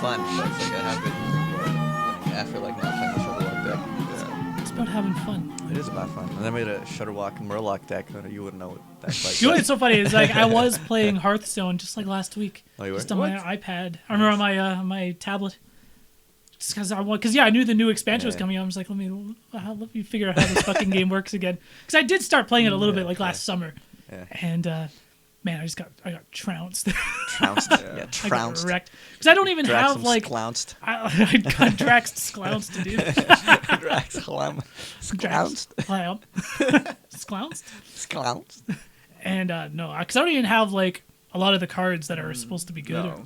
fun, but it's like I have been bored after like not playing the Shutterwalk deck. Yeah. It's about having fun. It is about fun. And I made a Shutterwalk Murloc deck. You wouldn't know what that's like. You know what's so funny is like I was playing Hearthstone just like last week. Oh, you were? Just on my iPad. I remember on my tablet. Just because I knew the new expansion was coming out. I'm just like, let me figure out how this fucking game works again. Because I did start playing it a little bit like last summer. Yeah. And man, I got trounced. Trounced. Yeah, trounced. I got wrecked. Because I don't even have like. Sklounced. I got Drax sklounced, dude. Drax sklounced. Sklounced. Sklounced. And no, because I don't even have like a lot of the cards that are supposed to be good. No.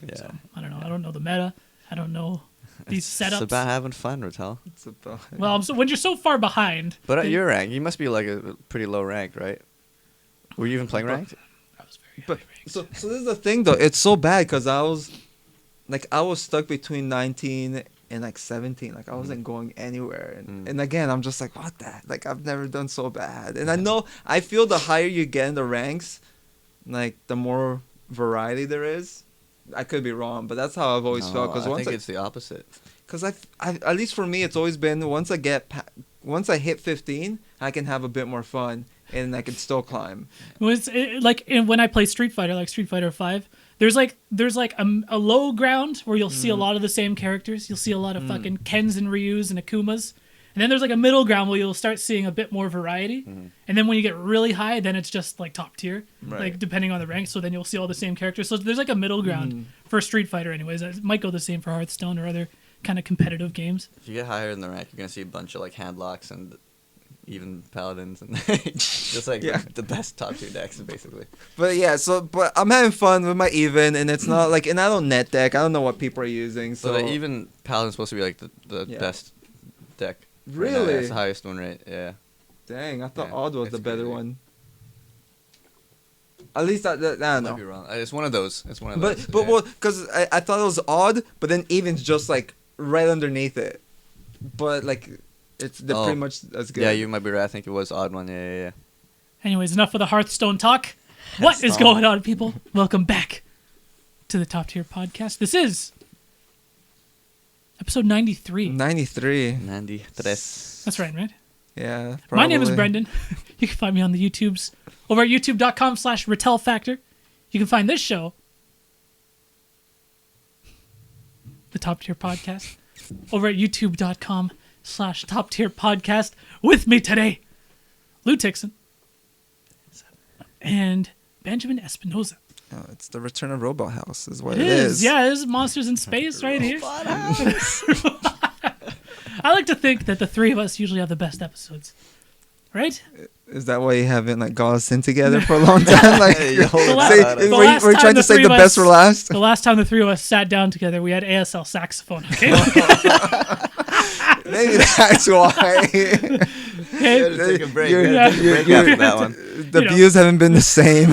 Yeah. So, I don't know. I don't know the meta. I don't know these setups. It's about having fun, Retel. It's about. Well, when you're so far behind. But at your rank, you must be like a pretty low rank, right? Were you even playing ranked? I was very But high ranked. so this is the thing though. It's so bad because I was stuck between 19 and like 17. Like I wasn't going anywhere. And again, I'm just like, what the heck? Like I've never done so bad. And I feel the higher you get in the ranks, like the more variety there is. I could be wrong, but that's how I've always felt. Because I think it's the opposite. Because I at least for me, it's always been once I hit 15, I can have a bit more fun and I can still climb. When I play Street Fighter, like Street Fighter 5, there's like a low ground where you'll see a lot of the same characters. You'll see a lot of fucking Kens and Ryus and Akumas. And then there's like a middle ground where you'll start seeing a bit more variety. And then when you get really high, then it's just like top tier, like depending on the rank. So then you'll see all the same characters. So there's like a middle ground for Street Fighter anyways. It might go the same for Hearthstone or other kind of competitive games. If you get higher in the rank, you're going to see a bunch of like handlocks and even paladins and just like the best top tier decks basically. But yeah, but I'm having fun with my even, and it's not like, and I don't net deck. I don't know what people are using. So the even paladin's supposed to be like the best deck. Really? Right now. That's the highest one rate. Yeah. Dang, I thought Odd was it's the better crazy. one. At least I don't I know. might be wrong. It's one of those. But well, because I thought it was Odd, but then Even's just like right underneath it. But like they're pretty much as good. Yeah, you might be right. I think it was odd one. Yeah. Anyways, enough of the Hearthstone talk. What is going on, people? Welcome back to the Top Tier Podcast. This is episode 93. 93. 93. That's right? Yeah. My name is probably. Brendan. You can find me on the YouTubes over at youtube.com/RetelFactor. You can find this show, the Top Tier Podcast, over at youtube.com/Top Tier Podcast. With me today, Lou Tixon and Benjamin Espinoza. Oh, it's the Return of Robot House is what It it is. is. Yeah, it is Monsters in Space right here. I like to think that the three of us usually have the best episodes. Right? Is that why you haven't like got us in together for a long time? Like, we're trying to save the best for last. The last time the three of us sat down together, we had ASL saxophone. Okay. Maybe that's why. Okay. Take a break. You're- Take a break after that one. The views haven't been the same.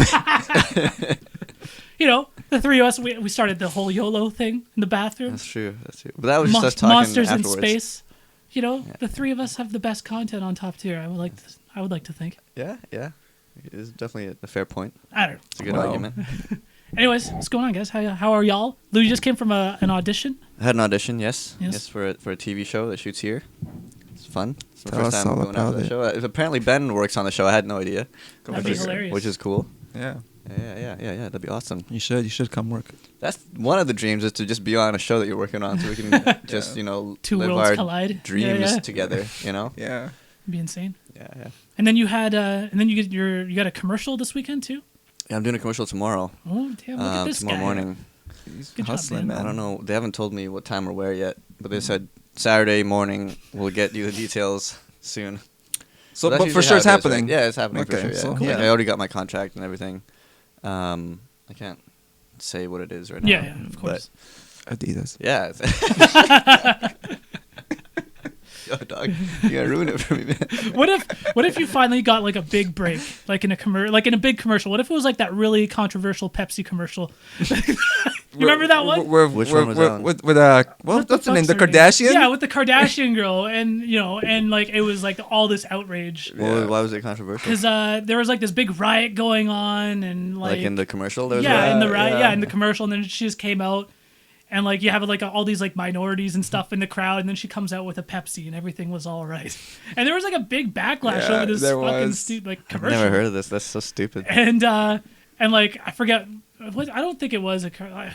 The three of us, we started the whole YOLO thing in the bathroom. That's true. But that was just us talking Monsters afterwards. in Space. The three of us have the best content on Top Tier. I would like to think. Yeah. It is definitely a fair point. I don't know. It's a good Wow. argument. Anyways, what's going on, guys? How are y'all? Lou, you just came from an audition. I had an audition, yes, Yes. for a TV show that shoots here. It's fun. It's my Tell first us time all going out about for the it. show. Apparently Ben works on the show. I had no idea. That'd be hilarious. Which is cool. Yeah. Yeah. That'd be awesome. You should come work. That's one of the dreams is to just be on a show that you're working on, so we can just Two live worlds our collide. dreams Yeah. together. Yeah. It'd be insane. Yeah. And then you had, you got a commercial this weekend too. Yeah, I'm doing a commercial tomorrow. Oh damn! Look at this tomorrow guy. morning. He's Good job, hustling, man. I don't know. They haven't told me what time or where yet, but they said Saturday morning. We'll get you the details soon. So, that's but for usually sure it's how it is, right? happening. Yeah, it's happening for Okay, sure. Yeah. so Cool. I already got my contract and everything. I can't say what it is right now. Yeah, of course. Adidas. Yeah. It's Yo, dog, you gotta ruin it for me, man. What if you finally got like a big break, like in a big commercial? What if it was like that really controversial Pepsi commercial? You remember that one? Which one was that one? What's the name? The fuck's her name? Kardashian? Yeah, with the Kardashian girl, and like it was like all this outrage Well, why was it controversial? because there was like this big riot going on, and Like in the commercial, there was in the a- riot, in the commercial, and then she just came out And like you have like all these like minorities and stuff in the crowd, and then she comes out with a Pepsi, and everything was all right. And there was like a big backlash over this fucking like commercial. I've never heard of this. That's so stupid. And like I forget, I don't think it was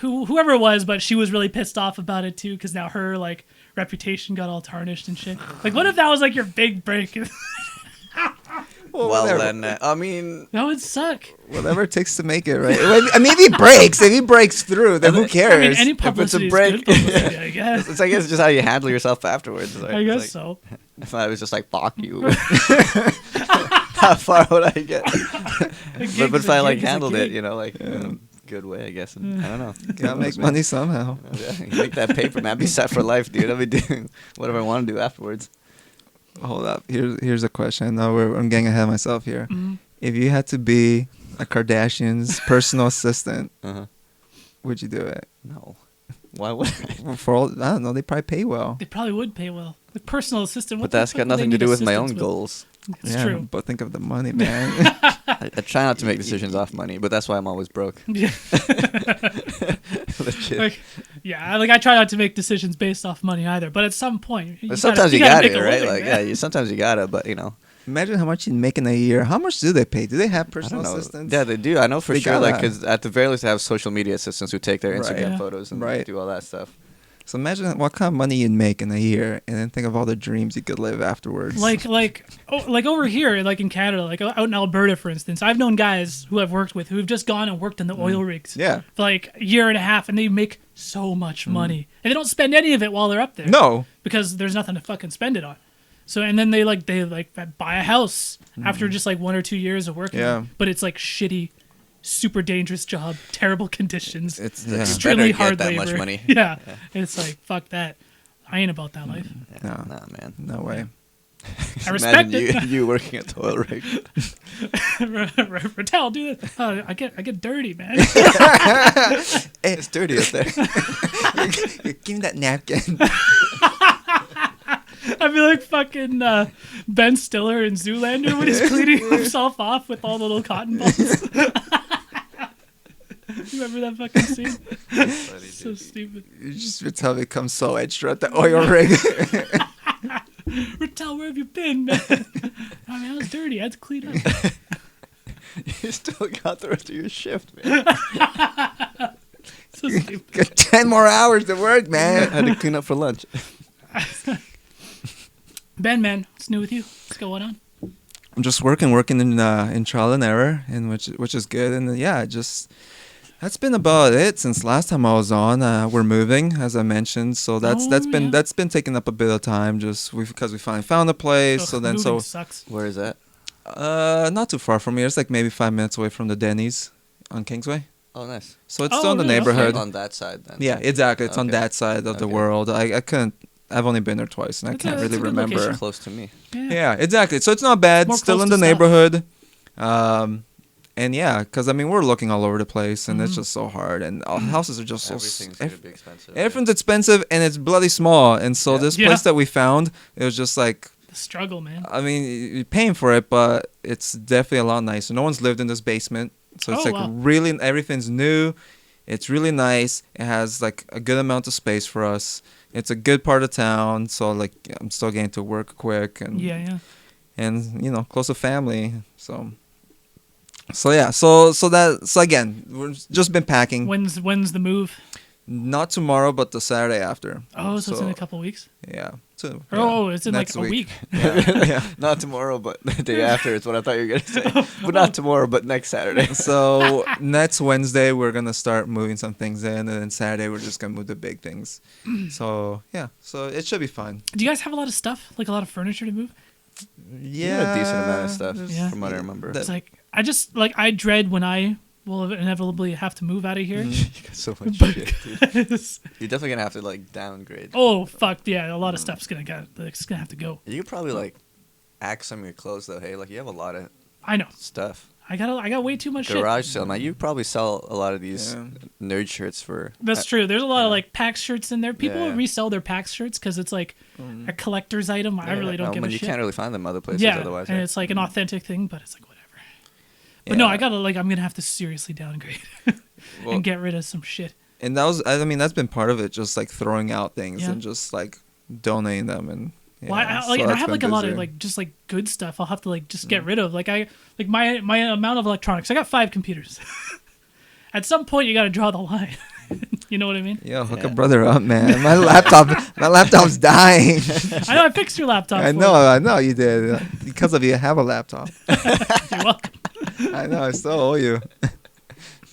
whoever it was, but she was really pissed off about it too, because now her like reputation got all tarnished and shit. Like, what if that was like your big break? Well, then, I mean, that would suck. Whatever it takes to make it, right? I mean, if he breaks through, then who cares? I mean, any publicity if it's a break, is good publicity, I guess. It's, I guess, just how you handle yourself afterwards. Right? I guess like, so. If I was just like, fuck you. How far would I get? But if I like handled it, in a good way, I guess. And, I don't know. Gotta make money somehow. You make that paper, man. Be set for life, dude. I'll be doing whatever I want to do afterwards. Hold up. Here's a question. No, I'm getting ahead of myself here. Mm-hmm. If you had to be a Kardashian's personal assistant, Uh-huh. would you do it? No. Why would I? For all, I don't know. They probably pay well. They probably would pay well. The personal assistant. But that's got nothing to do with my own goals. It's true. But think of the money, man. I try not to make decisions off money, but that's why I'm always broke. Yeah. Legit. Like, yeah, like I try not to make decisions based off money either. But at some point, sometimes you got make it, a right? living, Like, man. sometimes you got it, but Imagine how much you make in a year. How much do they pay? Do they have I personal don't know. assistants? Yeah, they do. I know for They sure. gotta. Like, because at the very least, they have social media assistants who take their Right. Instagram Yeah. photos and Right. do all that stuff. So imagine what kind of money you'd make in a year, and then think of all the dreams you could live afterwards. like over here, like in Canada, like out in Alberta, for instance, I've known guys who I've worked with who've just gone and worked in the oil rigs. Yeah. For like a year and a half, and they make so much money, and they don't spend any of it while they're up there. No. Because there's nothing to fucking spend it on. So and then they buy a house after just like 1 or 2 years of working. Yeah. But it's like shitty, super dangerous job, terrible conditions, It's extremely better get hard that labor. much money. Yeah. It's like fuck that. I ain't about that life. No. Nah, man. No way. I respect Imagine it. you working at the oil rig. Retel, do this. I get dirty, man. It's dirty up there. Give me that napkin. I feel like fucking Ben Stiller in Zoolander when he's cleaning himself off with all the little cotton balls. Remember that fucking scene? So stupid. You just tell me come so extra at the oil rig. Retel, where have you been, man? I mean, I was dirty. I had to clean up. You still got the rest of your shift, man. So stupid. Got 10 more hours to work, I man. had to clean up for lunch. Ben, man, what's new with you? What's going on? I'm just working in trial and error, and which is good. And that's been about it since last time I was on. We're moving, as I mentioned, so that's been taking up a bit of time, just because we finally found a place. Ugh, moving sucks. Where is that? Not too far from here. It's like maybe 5 minutes away from the Denny's on Kingsway. Oh, nice. So it's Oh, still in the really? neighborhood. Okay. On that side, then. Yeah, exactly. It's on Okay. that side of the Okay. world. I've only been there twice, and I That's can't a really good remember. location. Close to me. Yeah, exactly. So it's not bad. More Still close in to the stuff. neighborhood. And yeah, because I mean, we're looking all over the place, and Mm-hmm. it's just so hard. And our houses are just so. Everything's going to be expensive. Everything's expensive, and it's bloody small. And so Yeah. this Yeah. place that we found, it was just like, The struggle, man. I mean, you're paying for it, but it's definitely a lot nicer. No one's lived in this basement, so it's Oh, like wow. really everything's new. It's really nice. It has like a good amount of space for us. It's a good part of town, so like I'm still getting to work quick and Yeah. and close to family. So yeah, so again, we've just been packing. When's the move? Not tomorrow, but the Saturday after. Oh, so it's in a couple weeks. Yeah. Oh, it's in Next like a week. Yeah. Not tomorrow, but the day after is what I thought you were going to say. But not tomorrow, but next Saturday. So next Wednesday we're gonna start moving some things in, and then Saturday we're just gonna move the big things. So yeah, so it should be fun. Do you guys have a lot of stuff, like a lot of furniture to move? You have a decent amount of stuff, Yeah. from what I remember. It's like I dread when I will inevitably have to move out of here. You got so much But- shit, dude. You're definitely going to have to, like, downgrade. Oh fuck yeah! A lot of stuff's gonna have to go. You could probably, like, axe some of your clothes, though. Hey, like, you have a lot of I know. stuff. I got way too much shit. Garage sale, man. You probably sell a lot of these Yeah. nerd shirts for... That's true. There's a lot of like PAX shirts in there. People Yeah. resell their PAX shirts because it's like a collector's item. I really don't give a you shit. can't really find them other places Yeah, otherwise. and right? it's like an authentic thing, but it's like whatever. But no, Yeah. I'm gonna have to seriously downgrade Well, and get rid of some shit. And that was, I mean, that's been part of it, just like throwing out things Yeah. and just like donating them. And yeah, Well, I, so like, and I that's have been like a lot of busy. like just like good stuff. I'll have to like just get rid of. Like my amount of electronics. I got 5 computers. At some point, you got to draw the line. You know what I mean? Yo, hook Yeah. a brother up, man. My laptop's dying. I know I fixed your laptop. I for know you did. Because of you, I have a laptop. you. You're welcome. I know, I still owe you.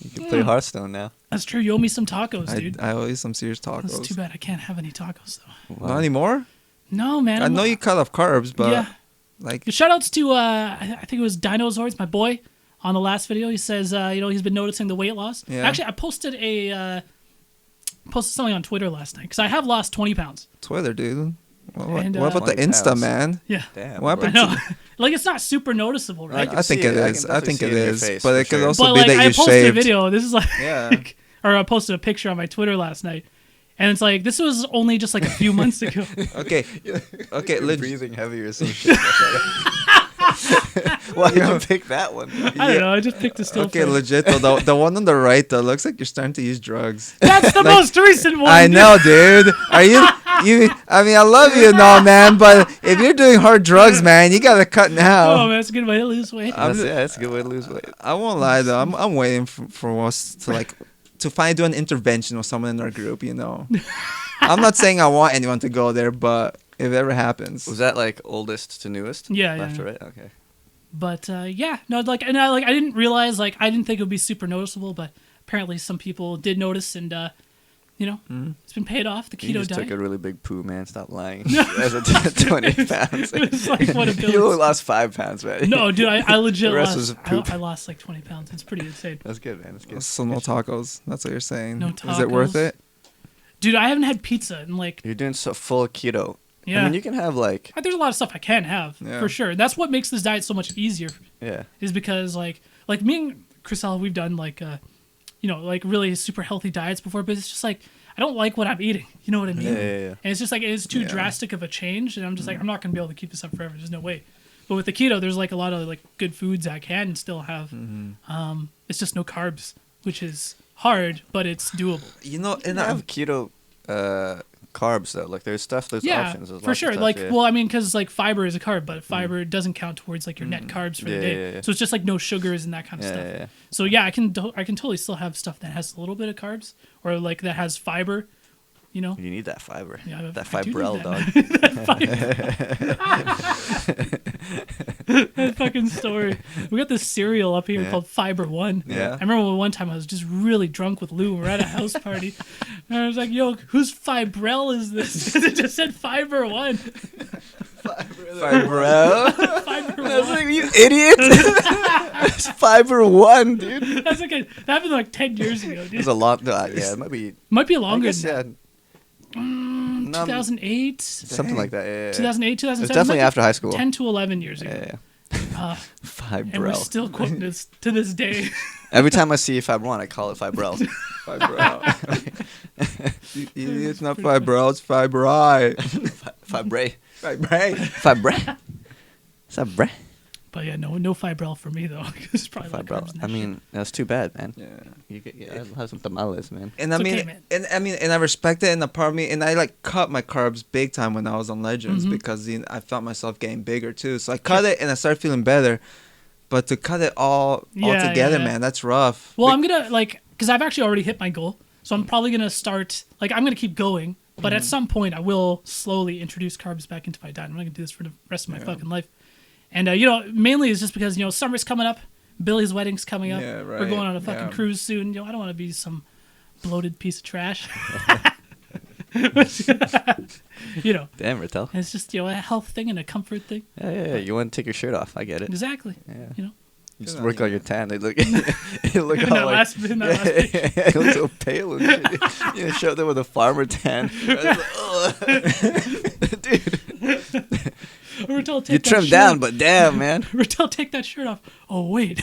You can play Hearthstone now. That's true. You owe me some tacos, dude. I owe you some serious That's tacos. too bad I can't have any tacos though. Not anymore? No, man. I know you cut off carbs, but Yeah. like, Shout outs to I think it was Dinosaurs, my boy, on the last video. He says he's been noticing the weight loss. Yeah. Actually, I posted something on Twitter last night because I have lost 20 pounds. Twitter, dude. What, And, what about the 20 Insta, pounds. man? Yeah. Damn. What bro. I happened know. Like it's not super noticeable, right? can I think see it it. I is. can I think definitely it see it in your is. face, But for it could sure. also But be like that I you posted a shaved. video. This is like, Yeah. or I posted a picture on my Twitter last night, and it's like this was only just like a few months ago. Okay. Okay, You're legit. breathing heavy or some shit. Why did you pick that one? I don't know. I just picked a still. Okay, frame. legit though. The one on the right though looks like you're starting to use drugs. That's the most recent one. I dude. know, dude. Are you? I mean, I love you and all, man. But if you're doing hard drugs, man, you gotta cut Oh now. man, that's a good way to lose weight. That's a good way to lose weight. I won't lie though. I'm waiting for us to like to finally do an intervention with someone in our group. You know, I'm not saying I want anyone to go there, but if it ever happens, Was that like oldest to newest? Yeah, Left yeah. to right? Okay. But yeah, no, like, and I didn't realize, like, I didn't think it would be super noticeable, but apparently some people did notice, and it's been paid off. The You keto just diet. took a really big poo, man. Stop lying. As a 20 pounds. It's like what a You billion. only lost 5 pounds, man. No, dude, I legit The rest lost. was poop. I lost like 20 pounds. It's pretty insane. That's good, man. That's good. so no tacos. That's what you're saying. No Is it worth tacos. it? Dude, I haven't had pizza in like, You're doing so full keto. yeah. I mean, you can have like, There's a lot of stuff I can have Yeah. for sure. That's what makes this diet so much easier. yeah. Is because like me and Chriselle, we've done like like really super healthy diets before, but it's just like I don't like what I'm eating. You know what I mean? Yeah. And it's just like it's too Yeah. drastic of a change, and I'm just like I'm not gonna be able to keep this up forever. There's no way. But with the keto, there's like a lot of like good foods I can still have. It's just no carbs, which is hard, but it's doable. You know, And I have keto carbs, though. Like, there's options. There's For lots of sure. stuff, Like, yeah. well, I mean, because like fiber is a carb, but fiber doesn't count towards like your net carbs for the Yeah, day. yeah. So it's just like no sugars and that kind of Yeah, stuff. yeah, yeah. So yeah, I can totally still have stuff that has a little bit of carbs or like that has fiber. You know, You need that fiber. Yeah, that I do need fibrel, that. dog. that fucking story. We got this cereal up here Yeah. called Fiber One. Yeah. I remember one time I was just really drunk with Lou. We're at a house party, and I was like, "Yo, whose Fibrel is this?" It just said Fiber One. Fibrel? Fiber I was One. like, you idiot! It's Fiber 1, dude. That's like that happened like 10 years ago, dude. It's a lot. Yeah, it might be. Might be I longer guess, than yeah. that. 2008, Something like that. Yeah, yeah. 2008, 2007. It's definitely might be after high school. 10 to 11 years ago. Yeah, Uh, yeah. and we're Fibrel. still quoting this to this day. Every time I see Fiber 1, I call it Fibrel. It's not fibro, it's fibri. Fibre. Fibri. Fibre. Fibre. But yeah, no Fibrel for me though. It's probably a lot of Fibrel. carbs in I that mean, that's too bad, man. Yeah. You get, have some tamales, man. And It's I mean, okay, man. and I respect it. And a part of me, and I like cut my carbs big time when I was on Legends Mhm. because I felt myself getting bigger too. So I cut it, and I started feeling better. But to cut it all Yeah, together, yeah. man, that's rough. Well, I'm gonna like because I've actually already hit my goal, so I'm probably gonna start like I'm gonna keep going, but at some point I will slowly introduce carbs back into my diet. I'm not gonna do this for the rest of my fucking life, and mainly it's just because summer's coming up, Billy's wedding's coming up, Yeah, we're right, going on a fucking yeah. cruise soon. I don't want to be some bloated piece of trash. Damn, Retel. It's just a health thing and a comfort thing. Yeah. You want to take your shirt off. I get it. Exactly. Yeah. You know. You just Good on work you. on your tan. They look, you look In all that like, last picture. you look so pale and shit. You show them with a farmer tan. Dude, Retel, take you that trimmed shirt down, off. but damn, man. Retel, take that shirt off. Oh wait.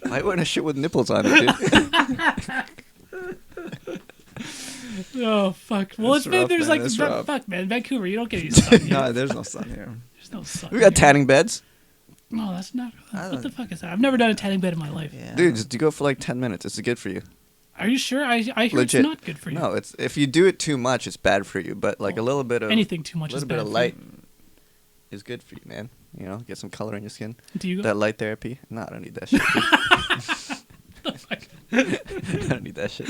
Why you wearing a shit with nipples on it, dude? Oh fuck. Well, That's it's been rough, there's man, like that's fuck rough. man, Vancouver. You don't get any sun. Here. No, there's no sun here. There's no sun. We got tanning beds. No, that's not. I What the don't- fuck is that? I've never done a tanning bed in my life. Yeah. Dude, just go for like 10 minutes. It's good for you. Are you sure? I hear Legit. it's not good for you. No, it's if you do it too much, it's bad for you. But like a little bit of Anything too much a is little bad bit of for light is good for you, man. You know, get some color in your skin. you. Do you go? That light therapy? No, I don't need that shit. The fuck? I don't need that shit.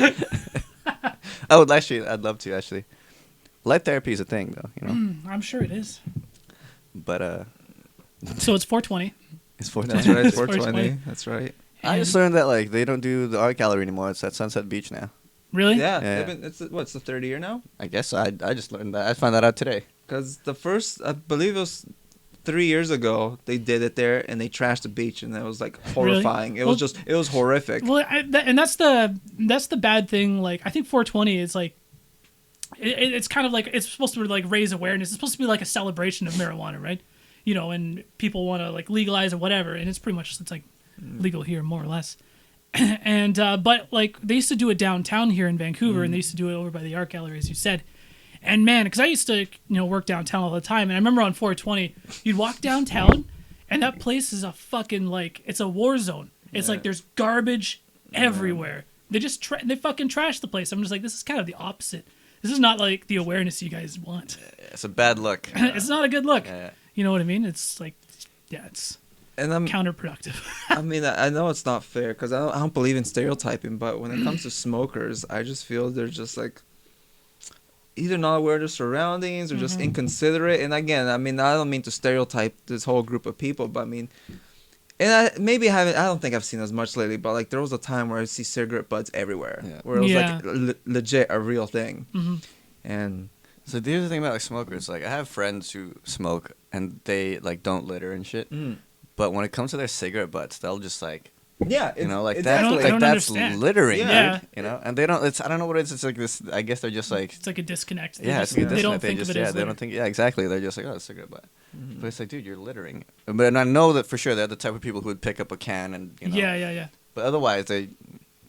I would actually. I'd love to actually. Light therapy is a thing, though. You know, I'm sure it is. but So it's 420. it's 4 That's right. It's 420. That's right. I just learned that like they don't do the art gallery anymore. It's at Sunset Beach now. Really? Yeah. Yeah. It's the third year now. I guess I just learned that. I found that out today. Because the first, I believe it was 3 years ago, they did it there and they trashed the beach and it was like horrifying. It was Well- it was horrific. Well, and that's the bad thing. Like, I think 420 is like, it's kind of like, it's supposed to like raise awareness. It's supposed to be like a celebration of marijuana, right? You know, and people want to like legalize it, whatever. And it's pretty much, it's like legal here, more or less. And but like they used to do it downtown here in Vancouver, and they used to do it over by the art gallery, as you said. And man, because I used to work downtown all the time, and I remember on 420, you'd walk downtown, and that place is a fucking like it's a war zone. It's like there's garbage everywhere. They just they fucking trash the place. I'm just like, this is kind of the opposite. This is not like the awareness you guys want. It's a bad look. It's not a good look. Yeah. You know what I mean? It's like, yeah, it's And I'm, counterproductive. I mean, I know it's not fair because I don't believe in stereotyping, but when it comes to smokers, I just feel they're just like either not aware of their surroundings or just inconsiderate. And again, I mean, I don't mean to stereotype this whole group of people, but I mean, and I don't think I've seen as much lately, but like there was a time where I see cigarette butts everywhere, where it was like legit a real thing. And So here's the thing about like smokers. Like I have friends who smoke and they like don't litter and shit. But when it comes to their cigarette butts, they'll just like yeah, you know like it's that's exactly- I don't that's understand. littering, Yeah. dude, you know. And they don't. It's I don't know what it is. It's like this. I guess they're just like It's like a disconnect. They yeah. just- It's like they don't disconnect. think of it as they litter. don't think exactly. They're just like oh, it's a cigarette butt. But it's like dude, you're littering. But and I know that for sure they're the type of people who would pick up a can and you know. Yeah. But otherwise they.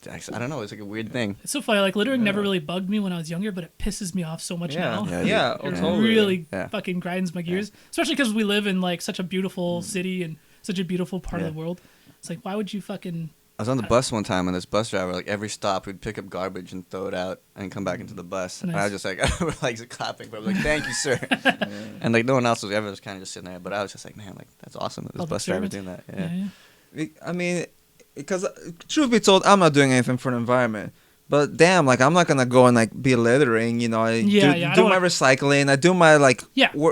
I don't know. It's like a weird thing. It's so funny. Like littering never really bugged me when I was younger, but it pisses me off so much now. Yeah, oh, It totally. really Yeah. fucking grinds my gears, especially because we live in like such a beautiful city and such a beautiful part of the world. It's like, why would you fucking? I was on the bus one time and this bus driver, like every stop, would pick up garbage and throw it out and come back into the bus. And I was just like, like clapping, but I was like, thank you, sir. And like no one else was ever just kind of just sitting there. But I was just like, man, like that's awesome that this Public bus driver's servant. doing that. Yeah. I mean, because truth be told, I'm not doing anything for the environment. But damn, like I'm not gonna go and like be littering, you know. I Yeah, do, yeah, I do don't my wanna- recycling, I do my like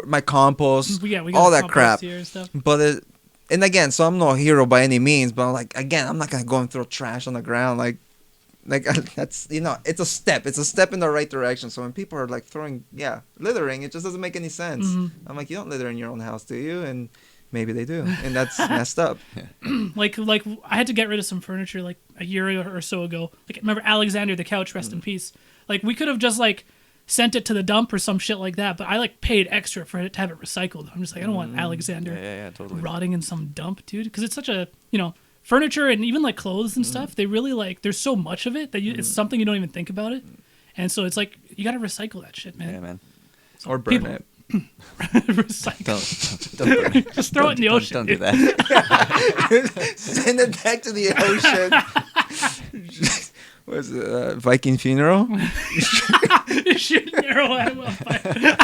my compost, We got all that compost crap. here and stuff. But and again, so I'm no hero by any means. But like again, I'm not gonna go and throw trash on the ground. Like that's it's a step. It's a step in the right direction. So when people are like throwing littering, it just doesn't make any sense. I'm like, you don't litter in your own house, do you? And maybe they do, and that's messed up. Like I had to get rid of some furniture like a year or so ago. Like remember Alexander the couch, rest in peace. Like we could have just like sent it to the dump or some shit like that, but I like paid extra for it to have it recycled. I'm just like I don't want Alexander Yeah, totally. rotting in some dump, dude, because it's such a furniture and even like clothes and stuff. They really like there's so much of it that it's something you don't even think about it, and so it's like you got to recycle that shit, man. Yeah, man. Or burn People- it. Recycle. Don't burn it. Just throw it in the ocean. Don't do that. Send it back to the ocean. Was it Viking funeral? Shoot an arrow at him on fire.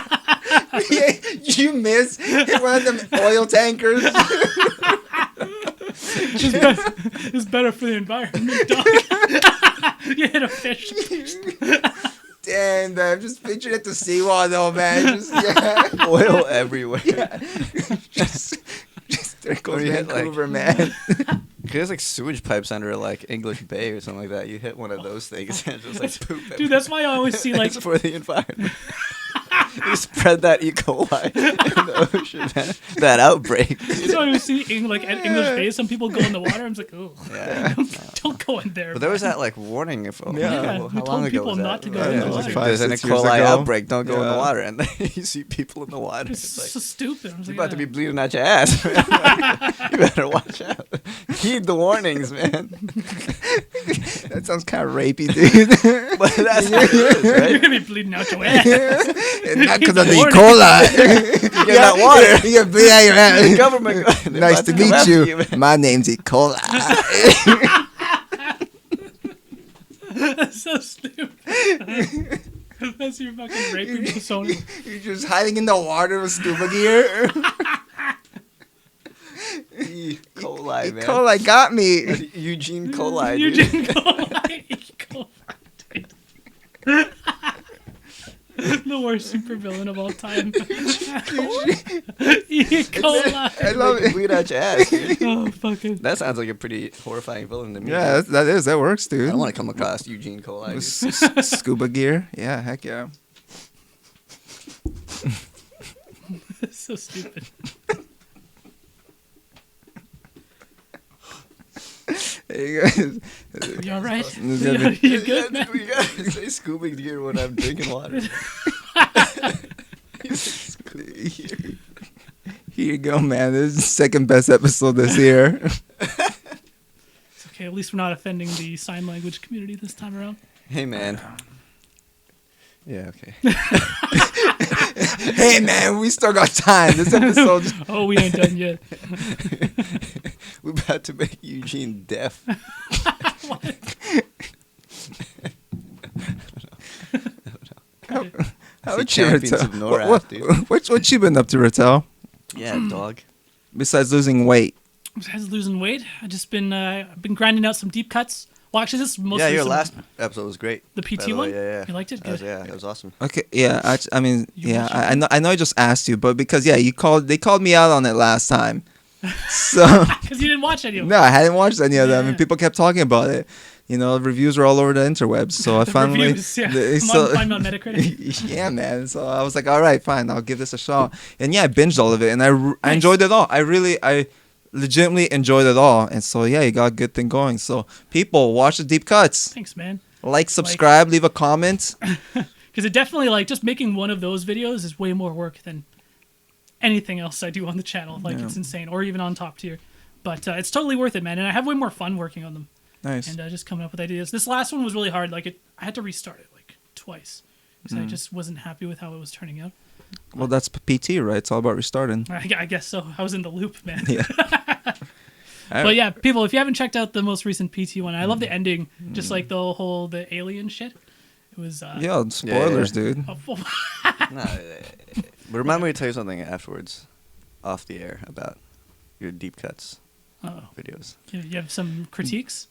Yeah, you miss hit one of them oil tankers. It's better for the environment, dog. You hit a fish. Damn, I'm just picturing it the seawall though, man. Just Oil everywhere. just there goes Or you hit, Vancouver, man. There's like sewage pipes under like English Bay or something like that. You hit one of those things and it's just like poop. Dude, that's why I always see like It's for the environment. You spread that E. coli in the ocean, man. That outbreak. so I always see at English Bay, some people go in the water. I'm just like, oh, Yeah. don't go in there. But there was that like warning if Yeah, how we long told ago people was that? not to go in the it was water. like, 5, there's an E. 6 years coli ago. outbreak. Don't go in the Yeah. water, and then you see people in the water. It's It's like so stupid. I was you're like, about to be bleeding out your ass. Man. You better watch out. Heed the warnings, man. That sounds kind of rapey, dude. But that's how it is, You're right? gonna be bleeding out your ass. And Because of the E. coli. You get that water. You get bleed out your The hand. government. Nice to meet you. My name's E. coli. That's so stupid. That's your fucking raping persona. You're just hiding in the water with scuba gear. E. coli, E. man. coli got me. Eugene coli, dude. Eugene coli. E. coli. Dude. The worst supervillain of all time. E. coli. I love it. Bleed out your ass, dude. Oh, fucking. That sounds like a pretty horrifying villain to me. Yeah, that works, I dude. don't want to come across Eugene coli. Dude. Scuba gear. Yeah, heck yeah. That's so stupid. Hey, you guys. You alright? This is You, gonna you good, man? We gotta say scuba gear when I'm drinking water. Here you go, man. This is the second best episode this year. It's okay. At least we're not offending the sign language community this time around. Hey, man. Yeah, okay. Hey, man, we still got time. This episode. Oh, we ain't done yet. We're about to make Eugene deaf. How The you, champions Retel? of NORAD, dude. What you been up to, Retel? Yeah, dog. Besides losing weight. Besides losing weight, I've just been I've been grinding out some deep cuts. Well, actually, this is mostly Yeah, your some- last episode was great. the by PT the way. one. Yeah. You liked it? That was, Good. yeah, it was awesome. Okay, yeah. I mean, You yeah. watched I know. I know. I just asked you, but because they called me out on it last time. So Because you didn't watch any of them. no, I hadn't watched any of them, Yeah. and people kept talking about it. You know, reviews were all over the interwebs. So I The finally, reviews, yeah. the- Find me on Metacritic. yeah, man. So I was like, all right, fine, I'll give this a shot. And yeah, I binged all of it, and I Nice. enjoyed it all. I legitimately enjoyed it all. And so yeah, you got a good thing going. So people, watch the deep cuts. Thanks, man. Like, subscribe, leave a comment. Because it definitely, like, just making one of those videos is way more work than anything else I do on the channel. Like, Yeah. it's insane. Or even on top tier. But it's totally worth it, man. And I have way more fun working on them. Nice. And just coming up with ideas. This last one was really hard. Like, I had to restart it, like, twice. Because I just wasn't happy with how it was turning out. Well, that's PT, right? It's all about restarting. I guess so. I was in the loop, man. Yeah. But yeah, people, if you haven't checked out the most recent PT one, I love the ending. Just like the alien shit. It was... Yeah, spoilers, dude. No, but remember me to tell you something afterwards, off the air, about your deep cuts videos. You have some critiques?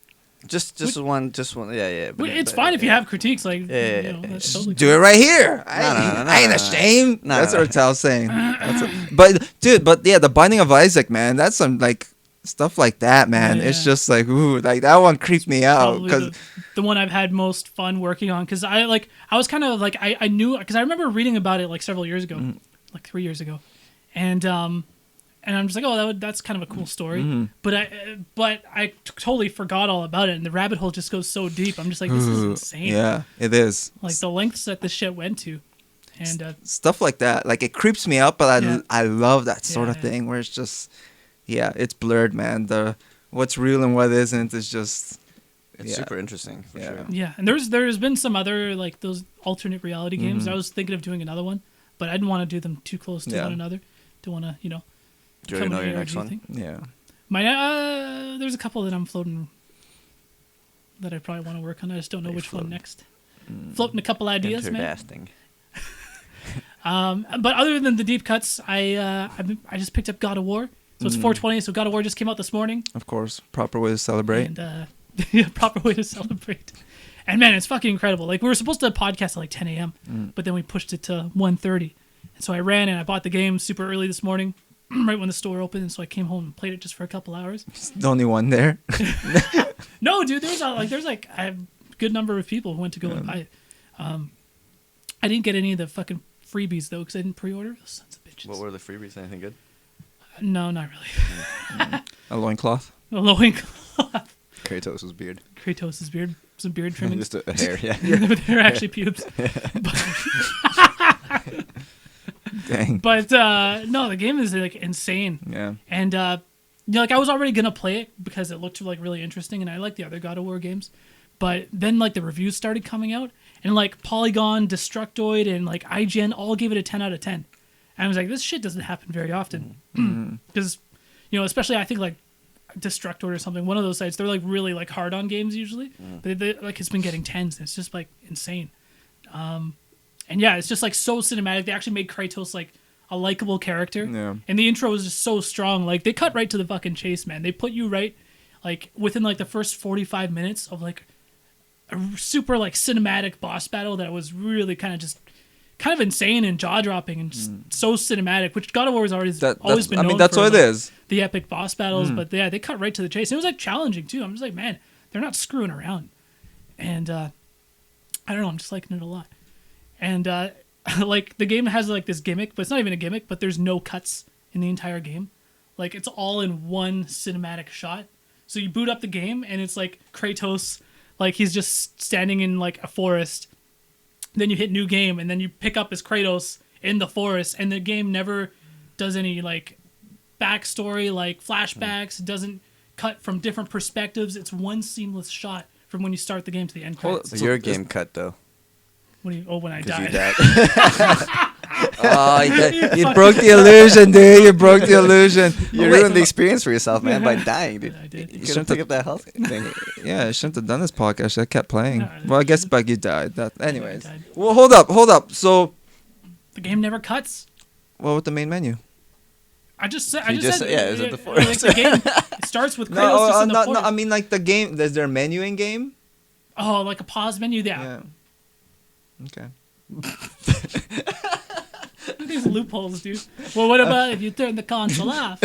Just one, yeah. Well, it's fine if you have critiques. Like, Yeah, you know, that's Just totally do it right here. No, I ain't no. ashamed. No, That's no. what Retel's saying. But yeah, the Binding of Isaac, man. That's some like stuff like that, man. It's Yeah. just like ooh, like that one creeps me out probably because the one I've had most fun working on. Because I was kind of like, I knew, because I remember reading about it like several years ago, like 3 years ago. And I'm just like, oh, that's kind of a cool story. But I totally forgot all about it, and the rabbit hole just goes so deep. I'm just like, this is insane. yeah, it is. Like the lengths that this shit went to, and Stuff like that, like it creeps me out, but Yeah. I love that sort of Yeah. thing where it's just, yeah, it's blurred, man. The what's real and what isn't is just. It's Yeah. super interesting, for Yeah. sure. yeah. And there's been some other like those alternate reality games. I was thinking of doing another one, but I didn't want to do them too close to Yeah. one another. Don't want to, Do you come already know in your here next or one? anything. Yeah. My there's a couple that I'm floating that I probably want to work on. I just don't know You're which one floating. next. Floating a couple ideas, man. Interesting. But other than the deep cuts, I just picked up God of War. So it's 420. So God of War just came out this morning. Of course, proper way to celebrate. And yeah, proper way to celebrate. And man, it's fucking incredible. Like we were supposed to podcast at like 10 a.m., but then we pushed it to 1:30. And so I ran and I bought the game super early this morning, right when the store opened. And so I came home and played it just for a couple hours. The only one there. No, dude, there's like I have a good number of people who went to go and buy it. I didn't get any of the fucking freebies though because I didn't pre-order. Those sons of bitches. What were the freebies? Anything good? No, not really. A loincloth. A loincloth. Kratos' beard. Kratos' beard, some beard trimming. Just a hair, yeah. They're actually pubes. Dang. But no, the game is like insane. Yeah. And like I was already gonna play it because it looked like really interesting, and I like the other God of War games. But then like the reviews started coming out, and like Polygon, Destructoid, and like IGN all gave it a 10 out of 10. And I was like, this shit doesn't happen very often, because especially I think like Destructoid or something, one of those sites, they're like really like hard on games usually, but they, like it's been getting 10s. And it's just like insane. And yeah, it's just like so cinematic. They actually made Kratos like a likable character. Yeah. And the intro was just so strong. Like they cut right to the fucking chase, man. They put you right like within like the first 45 minutes of like a super like cinematic boss battle that was really kind of insane and jaw dropping and so cinematic, which God of War has always been known. I mean, that's for, what it like, is. The epic boss battles, but yeah, they cut right to the chase. It was like challenging too. I'm just like, man, they're not screwing around. And I don't know, I'm just liking it a lot. And like the game has like this gimmick, but it's not even a gimmick, but there's no cuts in the entire game. Like it's all in one cinematic shot. So you boot up the game and it's like Kratos, like he's just standing in like a forest. Then you hit new game and then you pick up as Kratos in the forest, and the game never does any like backstory, like flashbacks. It doesn't cut from different perspectives. It's one seamless shot from when you start the game to the end credits. So your game cut though. What do you? Oh, when I 'Cause died. you died. Oh, you broke the illusion, dude. You broke the illusion. You ruined the experience for yourself, man, by dying, dude. I did. You shouldn't pick up that health thing. Yeah, I shouldn't have done this podcast. I kept playing. No, Well, I guess you died. Anyways. I died. Well, hold up. So, The game never cuts. what with the main menu? I just said. Yeah, is it the like forest? the game it starts with Kratos just in the forest. I mean like the game. Is there a menu in game? Oh, like a pause menu. Yeah. Okay. Look at these loopholes, dude. Well, what about if you turn the console off?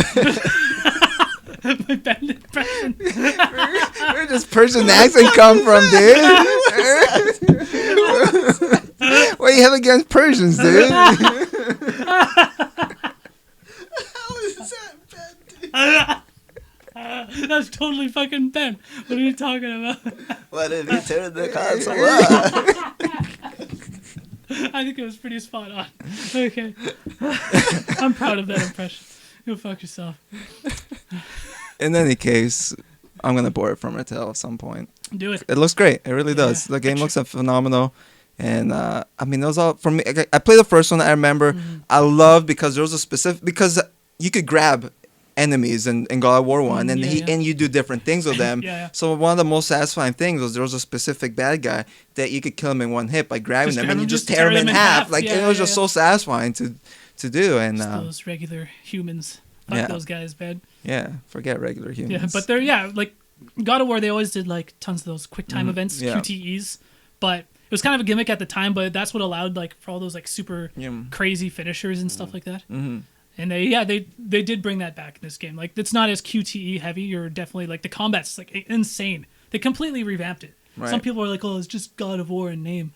My bad impression. Where does Persian accent come from, dude? What do you have against Persians, dude? How is that bad, dude? That's totally fucking Ben. What are you talking about? What if you turn the console off? I think it was pretty spot on. Okay. I'm proud of that impression. Go fuck yourself. In any case, I'm gonna borrow it from Retel at some point. Do it. It looks great. It really does. Yeah. The game looks phenomenal. And I mean, it was all for me. I played the first one. I remember. I loved because there was a specific, because you could grab enemies in God of War 1 and and you do different things with them. Yeah. So one of the most satisfying things was there was a specific bad guy that you could kill him in one hit by grabbing them and you just tear him in half. Like it was just so satisfying to do. And just those regular humans. Fuck those guys, man. Yeah, forget regular humans. Yeah, but they're like God of War. They always did like tons of those quick time events, QTEs. But it was kind of a gimmick at the time. But that's what allowed like for all those like super crazy finishers and stuff like that. Mm-hmm. And they did bring that back in this game. Like it's not as QTE heavy. You're definitely like the combat's like insane. They completely revamped it. Right. Some people are like, oh, it's just God of War in name,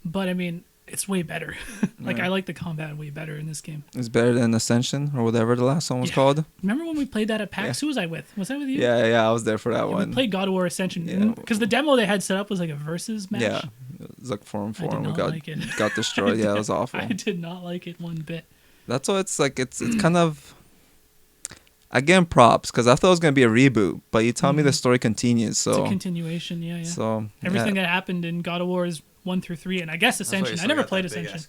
but I mean, it's way better. Like I like the combat way better in this game. It's better than Ascension or whatever the last one was called. Remember when we played that at PAX? Who was I with? Was I with you? Yeah, I was there for that one. We played God of War Ascension because the demo they had set up was like a versus match. Yeah, it was like 4-on-4 and we got it. destroyed. Yeah, it was awful. I did not like it one bit. That's why it's like it's kind of. I give him props because I thought it was gonna be a reboot, but you tell me the story continues. So it's a continuation. Yeah. So everything that happened in God of War is 1 through 3, and I guess Ascension. I never played Ascension.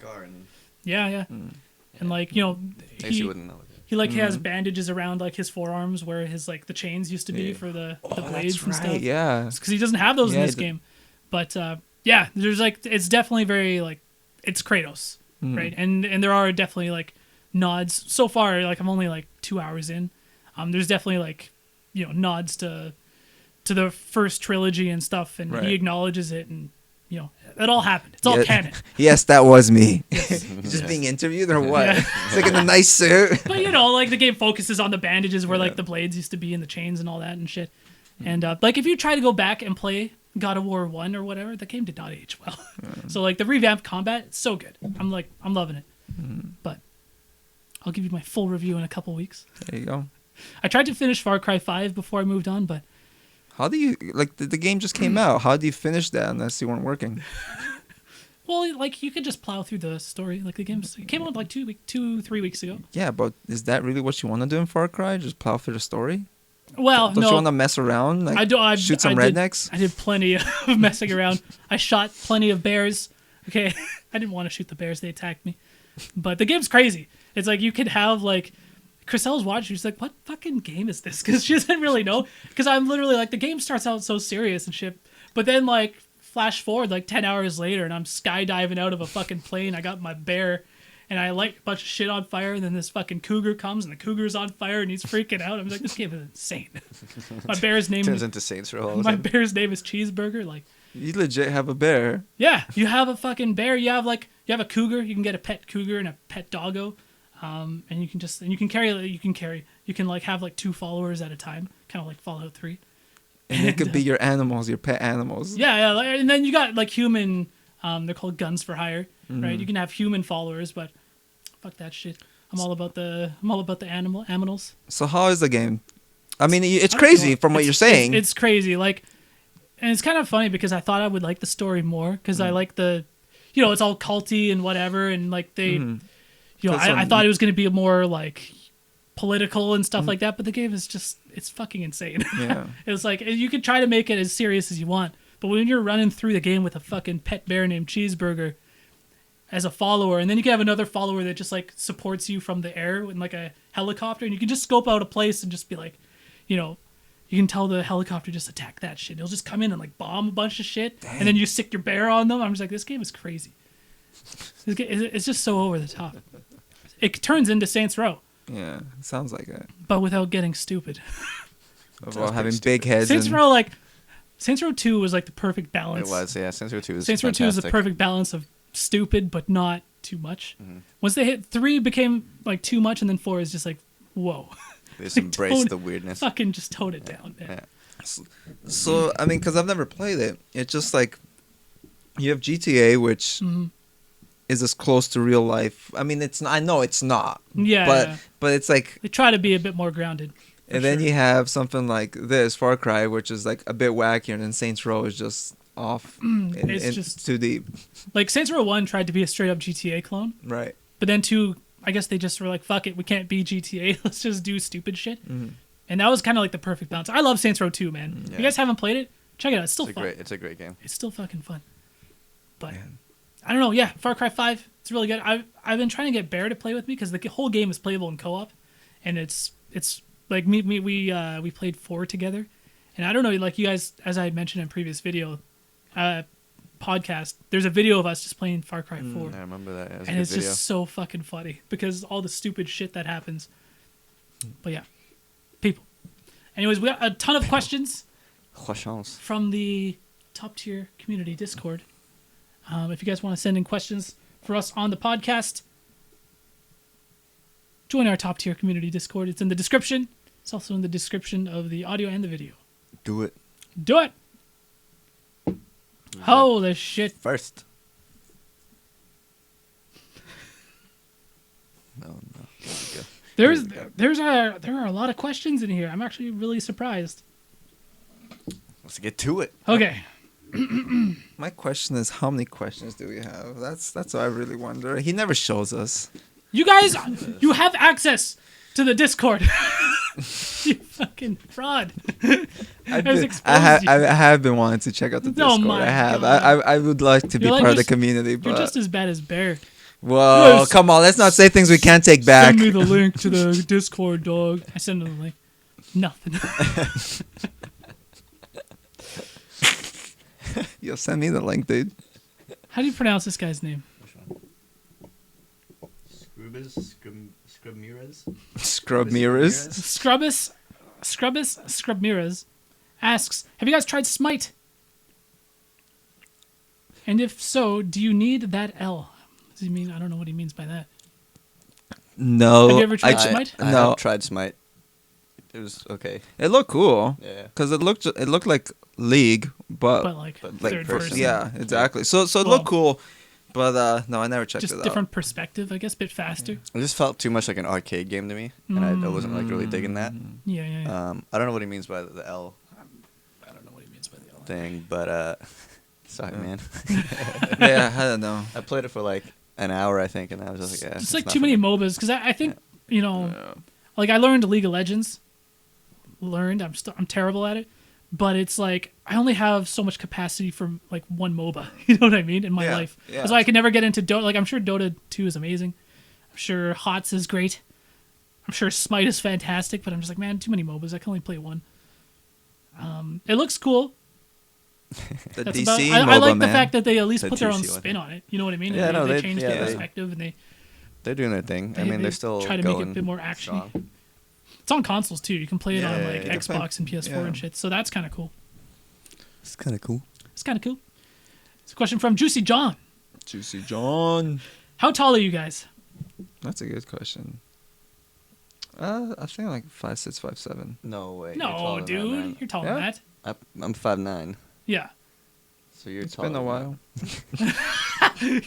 Yeah. And like he wouldn't know. He like he has bandages around like his forearms where his like the chains used to be for the blades and stuff. Yeah, because he doesn't have those in this game. But there's like it's definitely very like it's Kratos, right? And there are definitely like nods so far. Like I'm only like 2 hours in. There's definitely like nods to the first trilogy and stuff, and he acknowledges it, and it all happened. It's all canon. Yes, that was me. Yes. Just being interviewed or what? It's like in a nice suit. But like the game focuses on the bandages where like the blades used to be and the chains and all that and shit. And like if you try to go back and play God of War 1 or whatever, the game did not age well. So like the revamped combat, it's so good. I'm loving it. But I'll give you my full review in a couple weeks. There you go. I tried to finish Far Cry 5 before I moved on, but how do you like the game just came out? How do you finish that unless you weren't working? Well, like you could just plow through the story. Like it came out like 2-3 weeks ago. Yeah, but is that really what you want to do in Far Cry? Just plow through the story? Well, Don't no. you want to mess around? Like, shoot some rednecks? I did plenty of messing around. I shot plenty of bears. Okay, I didn't want to shoot the bears. They attacked me. But the game's crazy. It's like you could have like Chriselle's watching. She's like, "What fucking game is this?" Because she doesn't really know. Because I'm literally like, the game starts out so serious and shit, but then like flash forward like 10 hours later, and I'm skydiving out of a fucking plane. I got my bear, and I light a bunch of shit on fire, and then this fucking cougar comes, and the cougar's on fire, and he's freaking out. I'm like, this game is insane. My bear's name turns into Saints Row. All of a my sudden. bear's name is Cheeseburger. Like, You legit have a bear. yeah, you have a fucking bear. You have a cougar. You can get a pet cougar and a pet doggo, and you can like have like 2 followers at a time, kind of like Fallout 3. And it could be your animals, your pet animals. Yeah, and then you got like human. They're called guns for hire, right? You can have human followers, but fuck that shit. I'm all about the animals. So how is the game? I mean, it's crazy from what you're saying. It's crazy, like, and it's kind of funny because I thought I would like the story more because I like the, it's all culty and whatever, and like they, I thought it was going to be more like political and stuff like that, but the game is just, it's fucking insane. Yeah. It's like, you can try to make it as serious as you want, but when you're running through the game with a fucking pet bear named Cheeseburger as a follower, and then you can have another follower that just like supports you from the air with like a helicopter, and you can just scope out a place and just be like, you can tell the helicopter just attack that shit. It'll just come in and like bomb a bunch of shit, and then you stick your bear on them. I'm just like, this game is crazy. It's just so over the top. It turns into Saints Row. Yeah, sounds like it. But without getting stupid. Well, having big heads. Saints Row 2 was like the perfect balance. It was, yeah. Saints Row 2 was Saints Row 2 is the perfect balance of stupid but not too much. Once they hit 3 became like too much, and then 4 is just like, whoa. They just embraced the weirdness. Fucking just tone it down, man. Yeah. So, I mean, because I've never played it, it's just like you have GTA, which is as close to real life. I mean, it's. I know it's not. Yeah. But it's like. They try to be a bit more grounded. And then you have something like this, Far Cry, which is like a bit wackier, and then Saints Row is just off. It's just too deep. Like Saints Row 1 tried to be a straight up GTA clone. Right. But then 2, I guess they just were like, fuck it, we can't be GTA. Let's just do stupid shit. And that was kind of like the perfect balance. I love Saints Row 2, man. Yeah. You guys haven't played it? Check it out. It's still fun. It's a great game. It's still fucking fun. But I don't know. Yeah, Far Cry 5. It's really good. I've been trying to get Bear to play with me because the whole game is playable in co-op, and it's like we played 4 together, and I don't know, like you guys, as I had mentioned in a previous video, podcast. There's a video of us just playing Far Cry 4. I remember that. Yeah, And it's just so fucking funny because all the stupid shit that happens. But yeah, people. Anyways, we got a ton of questions from the top tier community Discord. If you guys want to send in questions for us on the podcast, join our top tier community Discord. It's in the description. It's also in the description of the audio and the video. Do it. Do it. Holy shit. First. No. There are a lot of questions in here. I'm actually really surprised. Let's get to it. Okay. My question is, how many questions do we have? That's what I really wonder. He never shows us. You guys, you have access to the Discord. You fucking fraud. I have been wanting to check out the Discord. my I have. God. I would like to be You're part of the just- community, You're but just as bad as Bear. whoa, Yes. come on, let's not say things we can't take back. Send me the link to the Discord, dog. I send him the link. Nothing. Yo, send me the link, dude. How do you pronounce this guy's name? Scrub mirrors. Scrubmirrors asks, have you guys tried Smite? And if so, do you need that L? Does he mean? I don't know what he means by that. No. Have you ever tried Smite? I No. have tried Smite. It was okay. It looked cool. Yeah. Because it looked like League, But but like like third person. person. yeah, exactly. So it Well, looked cool, but no, I never checked Just it out. different perspective, I guess, a bit faster. It just felt too much like an arcade game to me, and I wasn't like really digging that. Yeah. I don't know what he means by the L I don't know what he means by the L. thing, but sorry, man. Yeah, I don't know. I played it for like an hour, I think, and I was just like, yeah, It's like too many MOBAs because I think like I learned League of Legends learned. I'm terrible at it, but it's like I only have so much capacity for like one MOBA. You know what I mean in my life. Yeah. That's why I can never get into Dota. Like I'm sure Dota 2 is amazing. I'm sure HOTS is great. I'm sure Smite is fantastic, but I'm just like, man, too many MOBAs. I can only play one. It looks cool. The That's DC about, MOBA, I like man. the fact that they at least The put their own DC one. spin on it. You know what I mean? Yeah, And no, they they- changed yeah, the they- perspective and They're doing their thing. I mean, they're still try to going make it a bit more actiony. strong. It's on consoles too. You can play it Yeah, on yeah, like yeah. Xbox and PS4 and shit. So that's kind of cool. It's kind of cool. It's kind of cool. It's a question from Juicy John. Juicy John. How tall are you guys? That's a good question. I think like 5'6", 5'7". No way. No, you're taller than dude, that, man. you're taller Yeah? than that. I'm 5'9". Yeah, So you're It's taller been a than while.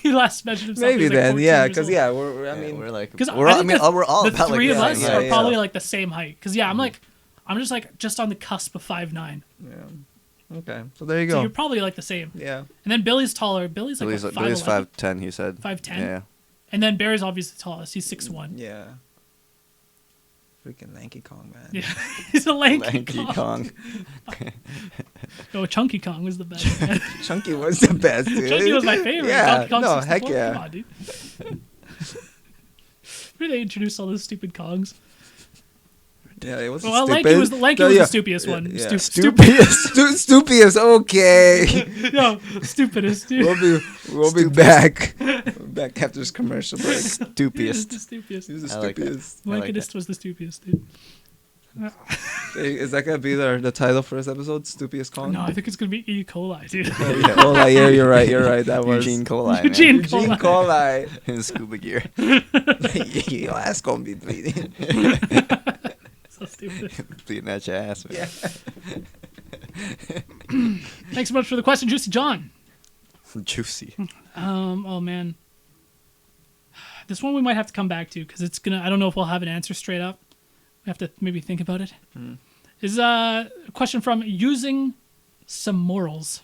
he last measured himself. Maybe he was, like, then, 14 yeah, years because old. yeah, that. I mean, we're like, 'Cause we're I all, I think mean, the- we're all the about three like of that, us yeah, are yeah. probably like the same height. Because yeah, I'm just like just on the cusp of 5'9". yeah. Okay, so there you So go. you're probably like the same. Yeah. And then Billy's taller. Billy's like Billy's, what, Billy's 5'11"? 5'10", he said. 5'10"? Yeah. And then Barry's obviously the tallest. He's 6'1". Yeah. Freaking Lanky Kong, man. Yeah, he's a lanky, Lanky Kong. Kong. No, Chunky Kong was the best. Chunky was the best, dude. Chunky was my favorite. Yeah, Donkey Kong no, 64. heck yeah. Come on, dude. Where they introduced all those stupid Kongs? Yeah, it was Well, stupid. Lanky was the stupidest one. Yeah. Stupidest. Stupidest, okay. No, stupidest, dude. We'll be back. Back after this commercial break. He was Stupidest. the stupidest. He was the I like that. stupidest. I like Lankinist was the stupidest, dude. Hey, is that gonna be the title for this episode? Stupidest Kong? No, I think it's gonna be E.Coli, dude. Oh, like, yeah, you're right. That was Eugene Coli, Eugene man. Eugene Coli. In scuba gear. Your ass gonna be bleeding. So stupid. Bleeding at your ass, man. Thanks so much for the question, Juicy John. Juicy. Oh man, this one we might have to come back to because it's gonna. I don't know if we'll have an answer straight up. We have to maybe think about it. Is a question from Using Some Morals.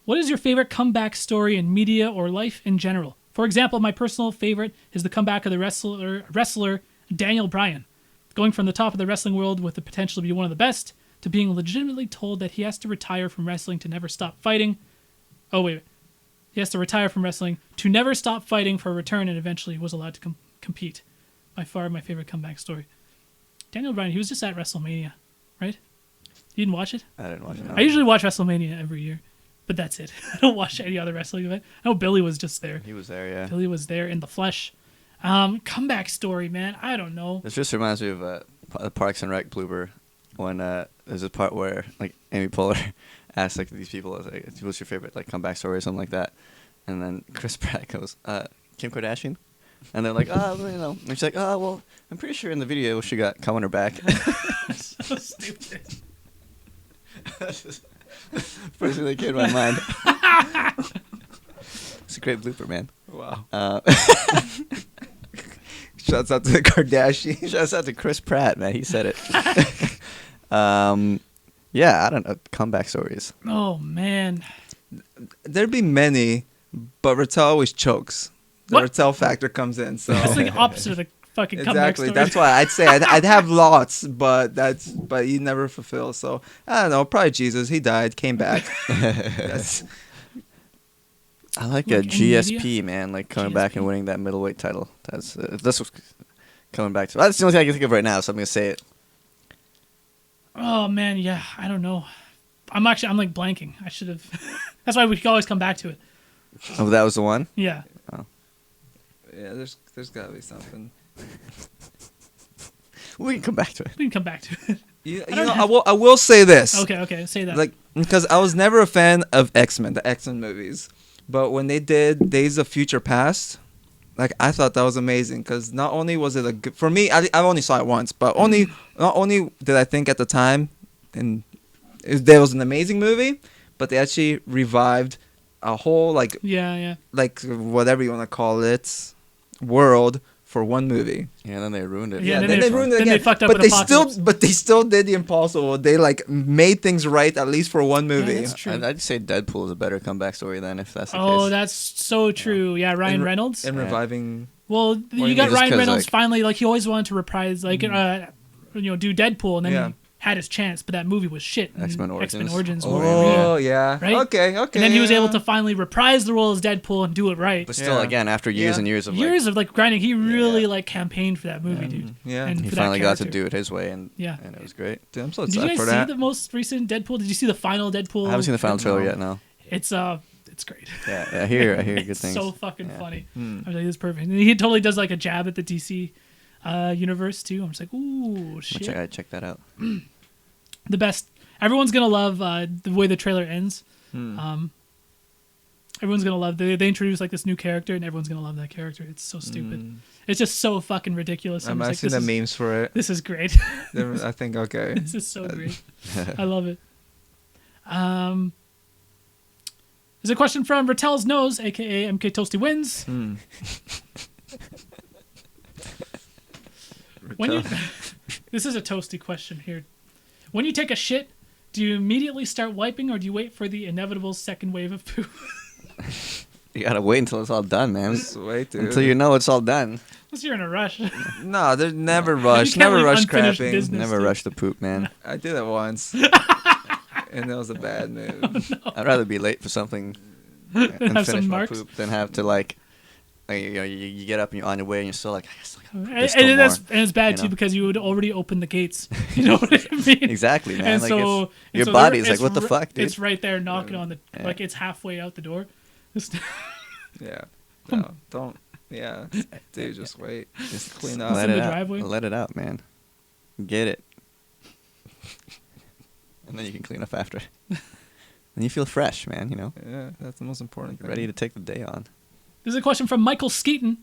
What is your favorite comeback story in media or life in general? For example, my personal favorite is the comeback of the wrestler Daniel Bryan, going from the top of the wrestling world with the potential to be one of the best to being legitimately told that he has to retire from wrestling to never stop fighting. Oh wait, he has to retire from wrestling to never stop fighting for a return, and eventually was allowed to compete. By far my favorite comeback story. Daniel Bryan, he was just at WrestleMania, right? You didn't watch it? I didn't watch it. No. I usually watch WrestleMania every year, but that's it. I don't watch any other wrestling event. I know Billy was just there. He was there, yeah. Billy was there in the flesh. Comeback story, man. I don't know. This just reminds me of the Parks and Rec blooper when there's a part where like Amy Poehler asks like these people, like, "What's your favorite like comeback story?" or something like that, and then Chris Pratt goes, "Kim Kardashian," and they're like, "Oh, well, you know," and she's like, "Oh, well, I'm pretty sure in the video she got cum on her back." So stupid. First thing that came to my mind. It's a great blooper, man. Wow. Shouts out to the Kardashians. Shouts out to Chris Pratt, man. He said it. Yeah, I don't know. Comeback stories. Oh man. There'd be many, but Retel always chokes. The What? Retel factor comes in, so That's like opposite of the fucking comeback exactly. story. That's why I'd say I'd have lots, but he never fulfills. So I don't know. Probably Jesus. He died, came back. That's, I like Like a in GSP, media? man. Like coming back and GSP. winning that middleweight title. That's what's coming back to. That's the only thing I can think of right now, so I'm gonna say it. Oh man, yeah. I don't know. I'm like blanking. I should have. That's why we can always come back to it. Oh, that was the one. Yeah. yeah, there's gotta be something. We can come back to it. We can come back to it. You know, I will say this. Okay. Say that. Like, because I was never a fan of X-Men, the X-Men movies, but when they did Days of Future Past, like I thought that was amazing because not only was it a good, for me, I only saw it once, but not only did I think at the time, and there was an amazing movie, but they actually revived a whole like yeah. whatever you want to call it world for one movie. Yeah, and then they ruined it. Yeah, then they ruined it then again. they fucked up but with they Apocalypse. still did the impossible. They like made things right at least for one movie. that's true. I'd say Deadpool is a better comeback story than if that's the Oh, case. that's so true. Yeah, Ryan And- Reynolds. And Yeah. reviving. Well, you you got mean? Ryan Just 'cause, Reynolds like- finally. Like he always wanted to reprise. Like do Deadpool, and then Yeah. he had his chance, but that movie was shit. And X-Men Origins. Oh yeah. Right? Okay. And then he was able yeah. to finally reprise the role as Deadpool and do it right. But still, Yeah. again, after years Yeah. and years of Years of grinding, he really Yeah. campaigned for that movie, dude. Yeah. And he for that finally got to character. do it his way, and Yeah. and it was great. Dude, I'm so Did you excited guys for see that. the most recent Deadpool? Did you see the final Deadpool? I haven't seen the final trailer No. yet. No. It's great. Yeah, I hear good It's things. so fucking Yeah. funny. Hmm. I was like, this is perfect. And he totally does like a jab at the DC universe too. I'm just like, ooh, shit. I check that out. The best. Everyone's gonna love the way the trailer ends. Everyone's gonna love. They introduce like this new character, and everyone's gonna love that character. It's so stupid. It's just so fucking ridiculous. I'm just asking like, the memes for it. This is great. I think okay. This is so great. I love it. There's a question from Retel's Nose, aka MK Toasty Wins. When you, this is a toasty question here. When you take a shit, do you immediately start wiping, or do you wait for the inevitable second wave of poo? You gotta wait until it's all done, man. Wait, dude. Until you know it's all done. Unless you're in a rush. No, there's never rush. can't Never leave rush unfinished crapping. business. Never dude. rush the poop, man. I did it once, and that was a bad move. I'd rather be late for something Have and some finish my marks? poop than have to you get up and you're on your way and you're still like, I still got And, there's still more. and it's bad you too know? because you would already open the gates. You know what I mean? Exactly, man. And Like so it's, your so body's there- like, what the it's fuck, dude? It's right there knocking on the Yeah. like it's halfway out the door. Yeah. No, don't. Yeah. Dude, just wait. Just clean up. let in it the out. driveway? Let it out, man. Get it. And then you can clean up after. And you feel fresh, man, you know? Yeah, that's the most important thing. Ready to take the day on. There's a question from Michael Skeeton.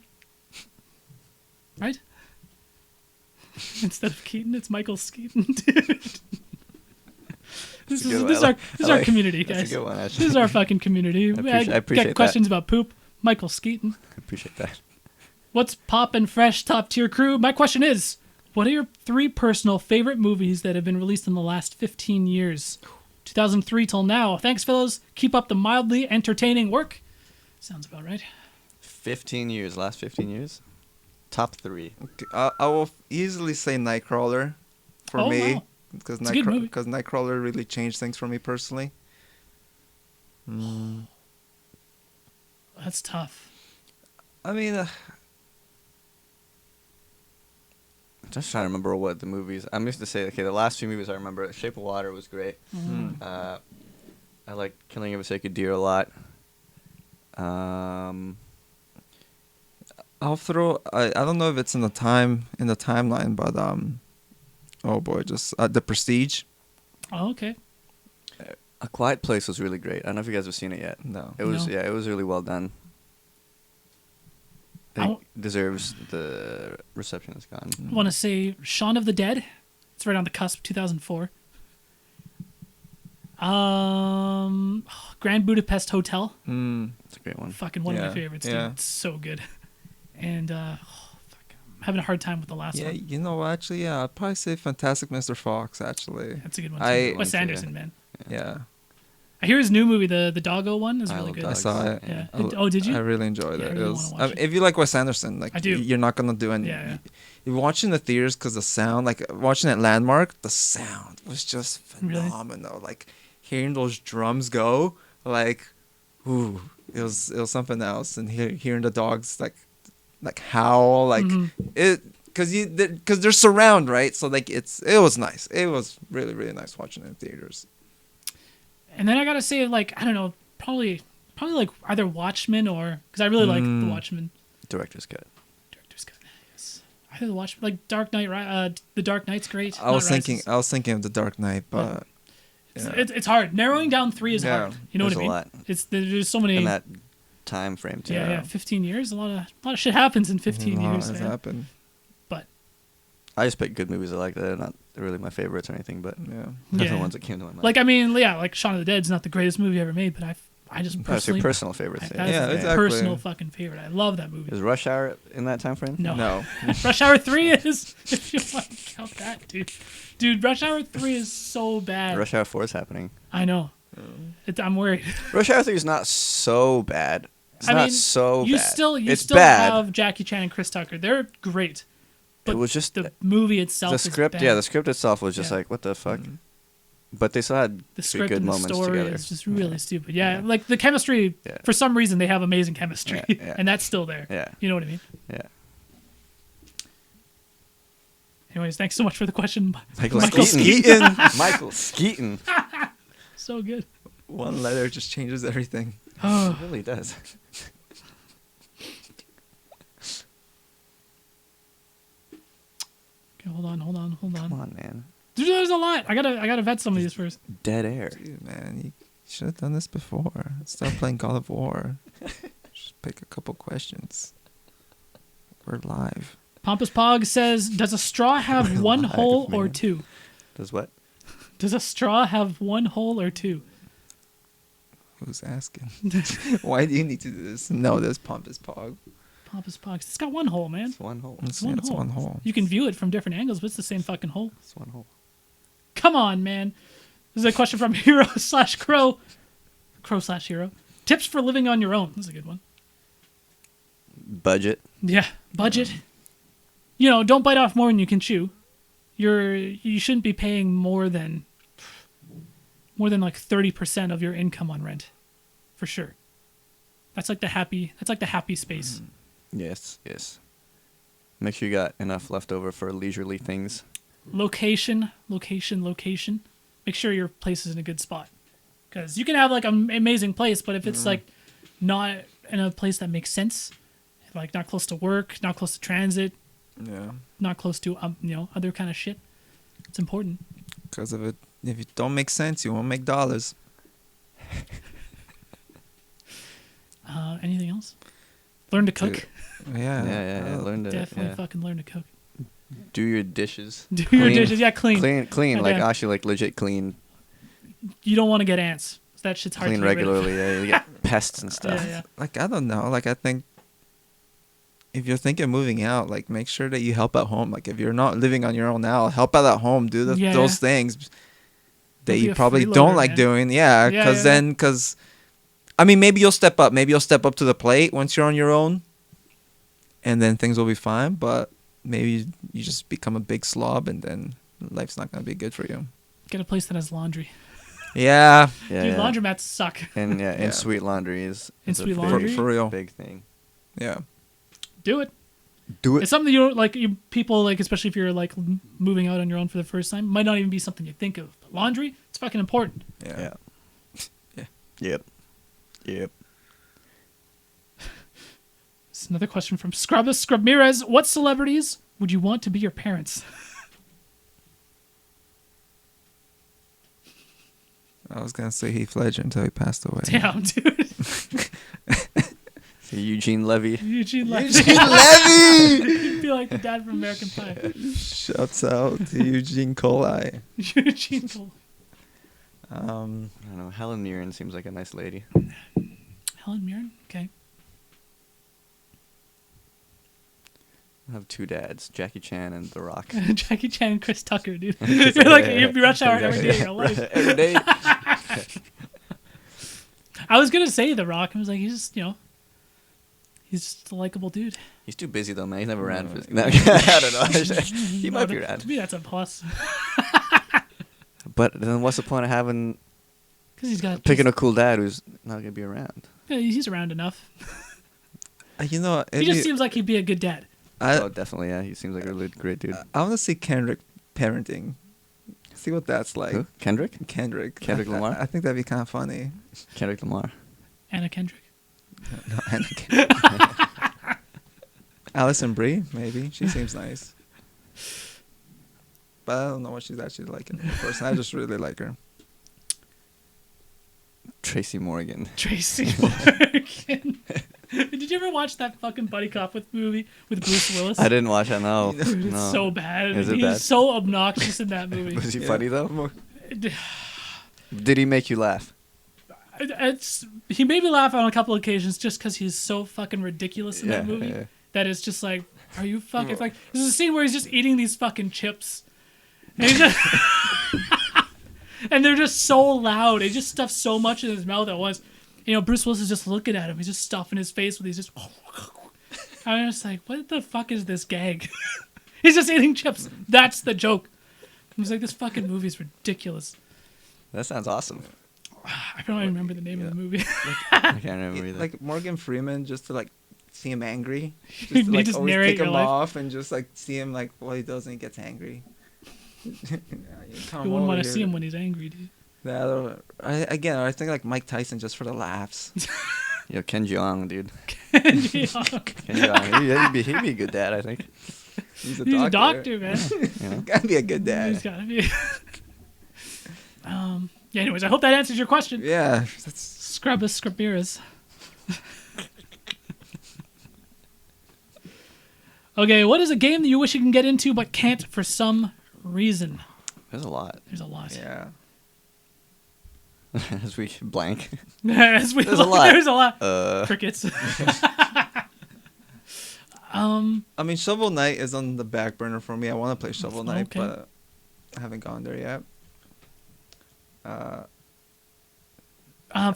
Right? Instead of Keaton, it's Michael Skeeton, dude. This a good one. is I our like- community, That's guys. a good one, actually. This is our fucking community. I appreciate Get that. questions about poop. Michael Skeeton. I appreciate that. What's pop and fresh top tier crew? My question is, what are your 3 personal favorite movies that have been released in the last 15 years? 2003 till now. Thanks, fellas. Keep up the mildly entertaining work. Sounds about right. 15 years, last 15 years? Top 3. Okay, I will easily say Nightcrawler for Oh, me wow. because It's a good movie. Nightcrawler really changed things for me personally. That's tough. I mean, I'm just trying to remember what the movies. I'm used to say, okay, the last few movies I remember, Shape of Water was great. I like Killing of a Sacred Deer a lot. I'll throw. I don't know if it's in the timeline, but oh boy, just The Prestige. Oh, okay. A Quiet Place was really great. I don't know if you guys have seen it yet. No. It was No. it was really well done. I I w- think deserves the reception it's gotten. I want to say Shaun of the Dead. It's right on the cusp, 2004. Grand Budapest Hotel. It's a great one. Fucking one of Yeah, my favorites, yeah. dude. It's so good. And fuck, I'm having a hard time with the last Yeah, one. you know, actually, yeah, I'd probably say Fantastic Mr. Fox. Actually, That's a good one. Too. I- Wes Yeah. Anderson, man. yeah, I hear his new movie, the Doggo one, is I really love good. I dogs. saw it. Yeah. I l- Oh, did you? I really enjoyed Yeah, I it. really It was, wanna watch it. if you like Wes Anderson, like I do. you're not gonna do any. Yeah, yeah. You're watching the theaters because the sound, like watching at Landmark, the sound was just Really? phenomenal. Like hearing those drums go, like, ooh, it was something else. And hearing the dogs like howl, like it, because they're surround, right? So like it was nice. It was really really nice watching it in theaters. And then I gotta say, like, I don't know, probably like either Watchmen or because I really like the Watchmen Director's cut. director's cut. Yes, either the Watchmen, like Dark Knight. The Dark Knight's great. I was Not Rises. thinking of The Dark Knight, but yeah. It's hard. Narrowing down 3 is Yeah. hard. You know There's what I a mean? lot. There's so many. In that time frame, too. yeah, 15 years. A lot of shit happens in 15 a lot years. has Man. happened. But I just pick good movies I like that. They're not really my favorites or anything, but Yeah. those are Yeah. the ones that came to my mind. like I mean, yeah, like Shaun of the Dead's not the greatest movie ever made, but I just That's your personally personal favorites. that's Yeah, a exactly. personal fucking favorite. I love that movie. Is Rush Hour in that time frame? No. No. Rush Hour 3 is, if you want to count that, dude. Dude, Rush Hour 3 is so bad. Rush Hour 4 is happening. I know. I'm worried. Rush Hour 3 is not so bad. It's I not mean, so you bad. still it's still bad. have Jackie Chan and Chris Tucker. They're great. But it was just the movie itself. the script. Is bad. Yeah, the script itself was just Yeah. like, what the fuck. But they still had The three script good and the moments story together. is just really stupid. Yeah, like the chemistry. Yeah. For some reason, they have amazing chemistry, Yeah. and that's still there. Yeah. You know what I mean? Yeah. Anyways, thanks so much for the question, Michael Skeeton. Michael Skeeton. So good. One letter just changes everything. It really does. Okay, hold on. Come on, man. There's a lot. I gotta vet some of these first. Dead air. Dude, man, you should have done this before. Stop playing God of War. Just pick a couple questions. We're live. Pompous Pog says, "Does a straw have We're one live, hole or man. two? Does what? Does a straw have one hole or two?" Who's asking? Why do you need to do this? No, there's Pompous Pog. Pompous Pog. It's got one hole, man. It's one hole. It's One it's hole. one hole. You can view it from different angles, but it's the same fucking hole. It's one hole. Come on, man. This is a question from Hero/Crow. Crow/Hero. Tips for living on your own. This is a good one. Budget. Yeah, budget. You know, don't bite off more than you can chew. You shouldn't be paying more than like 30% of your income on rent, for sure. That's like the happy space. Yes. Make sure you got enough left over for leisurely things. Location. Make sure your place is in a good spot, because you can have like an amazing place, but if it's like not in a place that makes sense, like not close to work, not close to transit, Yeah. not close to other kind of shit, it's important. Because of it, if it don't make sense, you won't make dollars. Anything else? Learn to cook. Yeah. Yeah. Learn to Definitely fucking learn to cook. do your dishes. Do your dishes. Yeah, clean. Clean. Like Yeah. actually, like legit clean. You don't want to get ants. That shit's hard Clean to get rid of. regularly. Yeah, you get pests and stuff. Yeah. Like, I don't know. Like, I think if you're thinking of moving out, like, make sure that you help at home. Like, if you're not living on your own now, help out at home. Do Yeah. those things that Don't be you a probably freeloader, don't like man. doing. Yeah, Yeah, because yeah. I mean, maybe you'll step up. Maybe you'll step up to the plate once you're on your own, and then things will be fine. But maybe you just become a big slob, and then life's not gonna be good for you. Get a place that has laundry. Yeah, Yeah, Dude, yeah. laundromats suck. And Yeah. and sweet laundry is In a sweet big, laundry? For real. big thing. yeah. Do it. Do It's something you don't like. People like, especially if you're like moving out on your own for the first time, might not even be something you think of. But laundry, it's fucking important. Yeah. Yep. This is another question from Scrubmirez. What celebrities would you want to be your parents? I was gonna say Heath Ledger until he passed away. Damn, dude. Eugene Levy. Eugene Levy. Levy. You'd be like the dad from American Pie. Shouts out to Eugene Coli. Eugene Cole. I don't know. Helen Mirren seems like a nice lady. Helen Mirren? Okay. I have two dads, Jackie Chan and The Rock. Jackie Chan and Chris Tucker, dude. You're like, you'd be rush hour every day of your life. Every day. I was going to say The Rock. I was like, he's just a likable dude. He's too busy though, man. He's never ran for. No, I don't know. He might be To rad. me, that's a plus. But then, what's the point of having Because he's got picking a cool dad who's not gonna be around? Yeah, he's around enough. You know, He just seems like he'd be a good dad. Oh, definitely. Yeah, he seems like a really great dude. I want to see Kendrick parenting. See what that's like. Who? Kendrick? Kendrick. Kendrick Lamar? I think that'd be kind of funny. Kendrick Lamar. Anna Kendrick. No, Alison Brie, maybe. She seems nice. But I don't know what she's actually like in person. I just really like her. Tracy Morgan. Tracy Morgan. Did you ever watch that fucking buddy cop movie with Bruce Willis? I didn't watch that. No. Dude, it's No. so bad. Is it He's bad? so obnoxious in that movie. Was he Yeah. funny though? Did he make you laugh? He made me laugh on a couple occasions just because he's so fucking ridiculous in that movie. Yeah. That it's just like, are you fucking like? There's a scene where he's just eating these fucking chips, and, he's just and they're just so loud. He just stuffs so much in his mouth at once. You know, Bruce Willis is just looking at him. He's just stuffing his face with these just. I'm just like, what the fuck is this gag? He's just eating chips. That's the joke. I was like, this fucking movie is ridiculous. That sounds awesome. I don't even remember the name of the movie. I can't remember either. Like Morgan Freeman, just to like see him angry, just You to like just always narrate take your him life. off and just like see him like what he does and he gets angry. You wouldn't want to see him when he's angry, dude. I think like Mike Tyson just for the laughs. Yo, Ken Jeong, dude. Ken Ken Jeong. He'd be a good dad, I think. He's He's a doctor, man. You know? Gotta be a good dad. He's gotta be. Yeah. Anyways, I hope that answers your question. Yeah. Scrubbus, Scrabiras. Okay, what is a game that you wish you can get into but can't for some reason? There's a lot. There's a lot. Yeah. As we blank. There's a lot. There's a lot. Crickets. I mean, Shovel Knight is on the back burner for me. I want to play Shovel Knight, Okay. but I haven't gone there yet.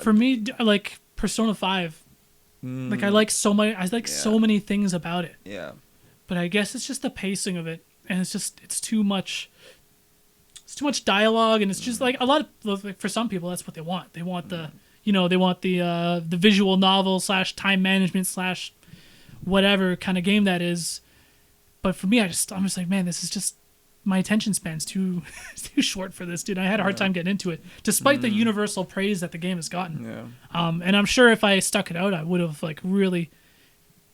For me, like Persona 5. Like I like so many things about it. Yeah. But I guess it's just the pacing of it, and it's too much. It's too much dialogue, and it's just like a lot of, like, for some people that's what they want. They want the the visual novel / time management / whatever kind of game that is. But for me, I'm just like, man, this is just, my attention span's too short for this, dude. I had a hard time getting into it, despite the universal praise that the game has gotten. Yeah. And I'm sure if I stuck it out, I would have like really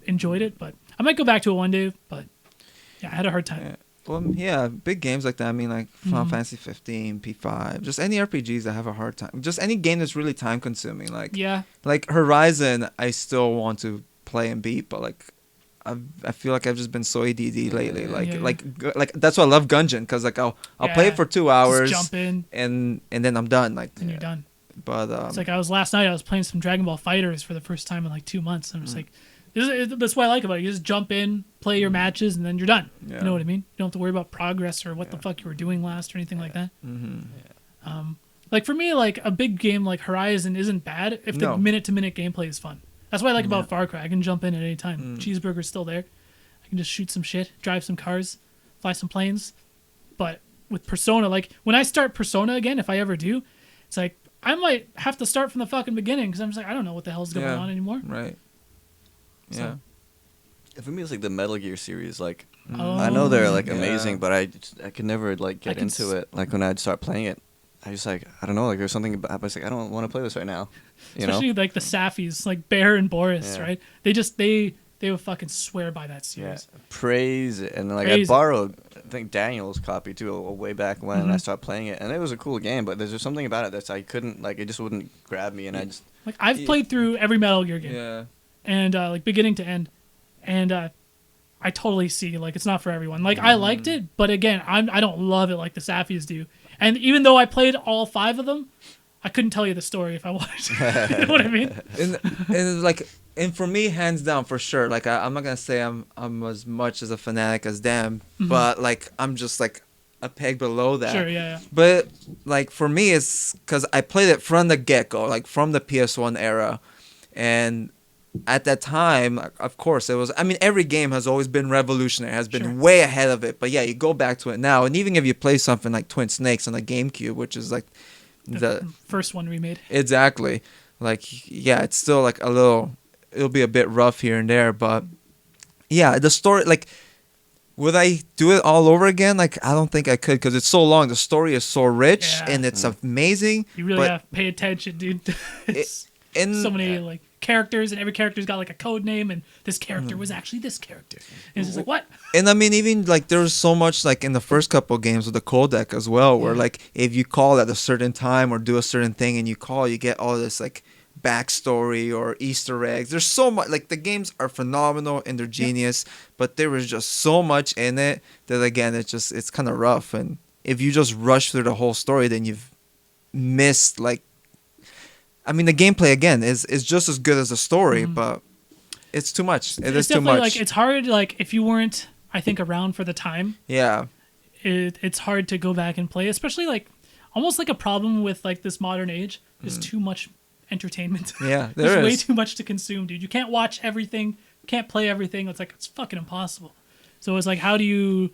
enjoyed it. But I might go back to it one day. But yeah, I had a hard time. Yeah. Well, yeah, big games like that. I mean, like Final Fantasy 15, P5, just any RPGs that have a hard time. Just any game that's really time consuming. Like Yeah. like Horizon, I still want to play and beat, but like I feel like I've just been so ADD lately. Like Yeah. like that's why I love Gungeon, because like I'll play it for 2 hours, Just jump in, and then I'm done. Like and you're done. But It's like last night I was playing some Dragon Ball Fighters for the first time in like 2 months. I'm just like, that's what I like about it. You just jump in, play your matches, and then you're done. Yeah. You know what I mean? You don't have to worry about progress or what the fuck you were doing last or anything like that. Like for me, like a big game like Horizon isn't bad if the minute-to-minute gameplay is fun. That's what I like about Far Cry. I can jump in at any time. Cheeseburger's still there. I can just shoot some shit, drive some cars, fly some planes. But with Persona, like when I start Persona again, if I ever do, it's like I might have to start from the fucking beginning because I'm just like, I don't know what the hell's going on anymore. Right. Yeah. So- For me, it's like the Metal Gear series. Like, Oh, I know they're like Yeah. amazing, but I could never like get into it. Like when I'd start playing it, I just like, I don't know, like there's something about. I was like, I don't want to play this right now. You Especially know? like the Safis, like Bear and Boris, Yeah. right? They would fucking swear by that Yeah. series. Praise it. And like Praise it. I borrowed, I think Daniel's copy too, way back when Mm-hmm. I started playing it, and it was a cool game. But there's just something about it that's I couldn't like. It just wouldn't grab me, and I just. Like I've played through every Metal Gear game. Yeah. And like beginning to end, and I totally see like it's not for everyone. Like I liked it, but again, I don't love it like the Safis do. And even though I played all 5 of them, I couldn't tell you the story if I wanted to. You know what I mean? And like, and for me, hands down, for sure. Like I'm not gonna say I'm as much as a fanatic as them, but like I'm just like a peg below that. Sure, yeah. But like for me, it's because I played it from the get go, like from the PS1 era, and at that time, of course, it was. I mean, every game has always been revolutionary, has been way ahead of it. But yeah, you go back to it now, and even if you play something like Twin Snakes on the GameCube, which is like the first one we made. exactly, like yeah, it's still like a little. It'll be a bit rough here and there, but yeah, the story like. Would I do it all over again? Like, I don't think I could because it's so long. The story is so rich and it's amazing. You really have to pay attention, dude. It's so many like characters, and every character's got like a code name, and this character was actually this character. And it's just like, what? And I mean, even like there's so much like in the first couple of games with the codec as well, where like if you call at a certain time or do a certain thing and you call, you get all this like backstory or Easter eggs. There's so much. Like the games are phenomenal and they're genius, but there was just so much in it that again, it's kind of rough. And if you just rush through the whole story, then you've missed like. I mean, the gameplay again is just as good as the story, but it's too much. It's too much. Like it's hard. Like if you weren't, I think, around for the time. Yeah. It's hard to go back and play, especially like almost like a problem with like this modern age. There's too much entertainment. Yeah, there's way too much to consume, dude. You can't watch everything, can't play everything. It's fucking impossible. So it's like, how do you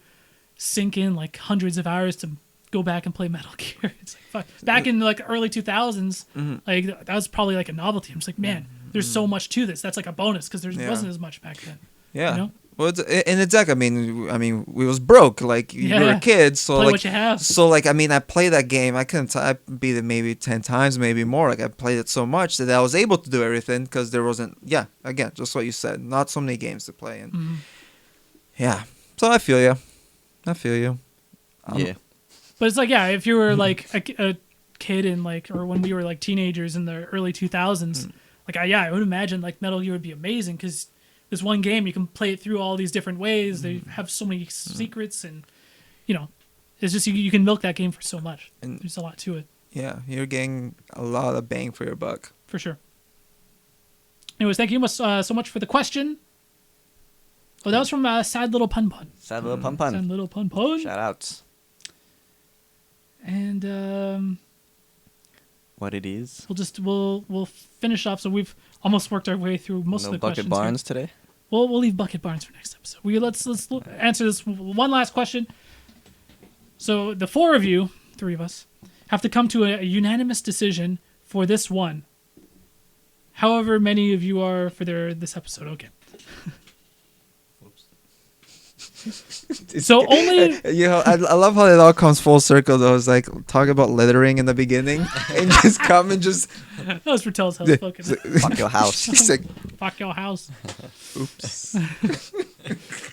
sink in like hundreds of hours to go back and play Metal Gear. It's like fuck. Back in like early 2000s, like that was probably like a novelty. I'm just like, man, there's so much to this. That's like a bonus because there wasn't as much back then. Yeah. You know? Well, and it's like I mean, we was broke. Like you were a kid, so play like what you have. So like I mean, I played that game. I beat it maybe 10 times, maybe more. Like I played it so much that I was able to do everything because there wasn't. Yeah, again, just what you said, not so many games to play. And yeah, so I feel you. Yeah. But it's like, yeah, if you were like a kid in like, or when we were like teenagers in the early 2000s, like I would imagine like Metal Gear would be amazing because this one game you can play it through all these different ways. They have so many secrets, and you know, it's just you can milk that game for so much. And there's a lot to it. Yeah, you're getting a lot of bang for your buck. For sure. Anyways, thank you so much for the question. Oh, that was from Sad Little Pun Pun. Sad Little Pun Pun. Sad Little Pun Pun. Shout outs. And what it is. We'll finish off. So we've almost worked our way through most of the questions. No Bucket Barnes today. We'll leave Bucket Barnes for next episode. Let's answer this one last question. So the three of us, have to come to a unanimous decision for this one. However many of you are for this episode. Okay. So only I love how it all comes full circle though. It's like talk about littering in the beginning and just come and just that was Retel's house. Fuck your house. He's like, fuck your house. Oops.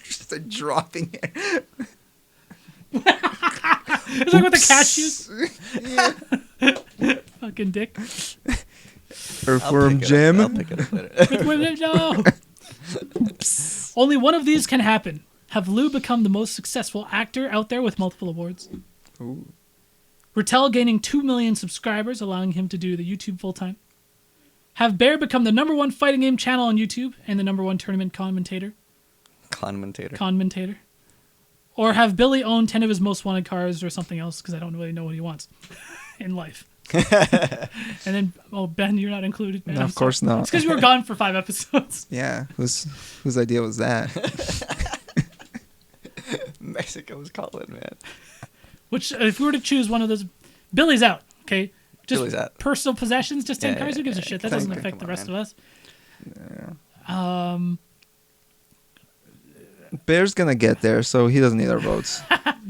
Just like dropping it. It's like with the cashews. Yeah. Fucking dick. Earthworm Jim. I'll pick it up later. No. Only one of these can happen. Have Lou become the most successful actor out there with multiple awards? Ooh. Retel gaining 2 million subscribers, allowing him to do the YouTube full-time? Have Bear become the #1 fighting game channel on YouTube and the #1 tournament commentator? Or have Billy own 10 of his most wanted cars or something else, because I don't really know what he wants in life. And then, Ben, you're not included, man. No, of course not. It's because you were gone for 5 episodes. Yeah, whose idea was that? Mexico's calling, man. Which, if we were to choose one of those, Billy's out, okay? Just Billy's out. Personal possessions, just 10 cars. Who gives a shit? That doesn't affect the rest of us. Yeah. Bear's gonna get there, so he doesn't need our votes.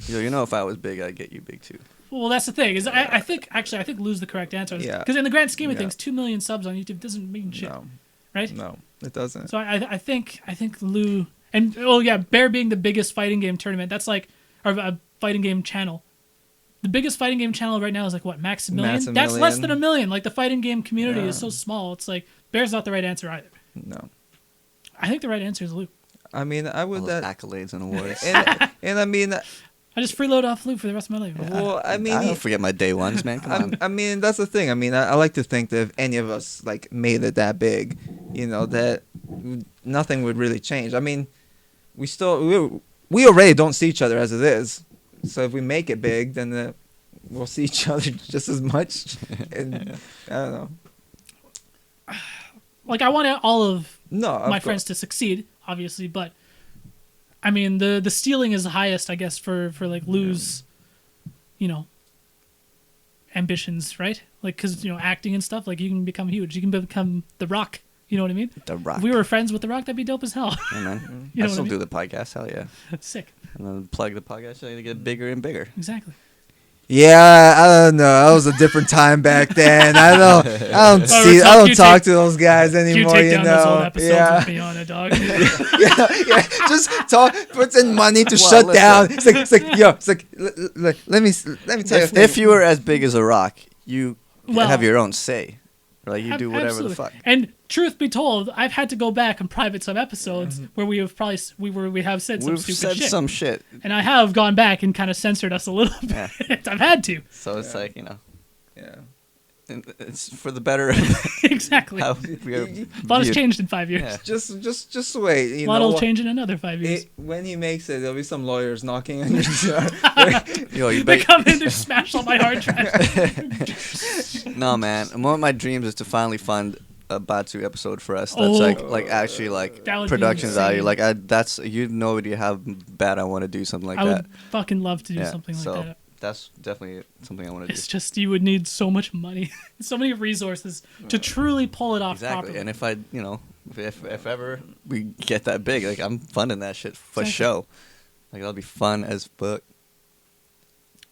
You know, if I was big, I'd get you big too. Well, that's the thing. Is I think Lou's the correct answer. Yeah. Because in the grand scheme of things, 2 million subs on YouTube doesn't mean shit. No. Right? No, it doesn't. So I think Lou, and Bear being the biggest fighting game tournament, that's like, or a fighting game channel. The biggest fighting game channel right now is like what, Maximilian? That's less than 1 million. Like the fighting game community is so small. It's like Bear's not the right answer either. No. I think the right answer is Lou. I mean, I would All that accolades and awards. and I mean, I just freeload off Lou for the rest of my life. well, I mean, I don't forget my day ones, man. Come on. I mean, that's the thing. I mean, I like to think that if any of us like made it that big, that nothing would really change. I mean, we already don't see each other as it is. So if we make it big, then we'll see each other just as much. And I don't know. Like I want all of my my friends to succeed, obviously, but I mean the ceiling is the highest, I guess, for like Lou's, ambitions, right? Like because acting and stuff, like you can become huge, you can become The Rock. You know what I mean? The Rock. If we were friends with The Rock, that'd be dope as hell. Yeah, man. You know I still what I do the podcast. Hell yeah. Sick. And then plug the podcast so they get bigger and bigger. Exactly. Yeah, I don't know. That was a different time back then. I don't talk to those guys anymore. You take down those old episodes with me on it, dog. yeah. Just put in money to shut down. It's like, let me tell you. If you were as big as a Rock, you have your own say. Like you do whatever absolutely. the fuck. And truth be told, I've had to go back and private some episodes where we have said some stupid shit. Some shit. And I have gone back and kind of censored us a little bit. Yeah. I've had to. So it's like, Yeah. It's for the better. Exactly. How we are a lot has changed in 5 years. Yeah. Just wait. A lot will change in another 5 years. When he makes it, there'll be some lawyers knocking on your door. You They come in to smash all my hard drives. No, man. One of my dreams is to finally fund a Batsu episode for us. That's like actually like That would be production insane. value. Like that's you have no idea how bad I want to do something like I that. would fucking love to do Yeah, something like so that. that's definitely something I want to do. It's just you would need so much money, so many resources to truly pull it off Exactly. properly. And if I, you know, if ever we get that big, like I'm funding that shit for Exactly. show. Like that'll be fun as fuck.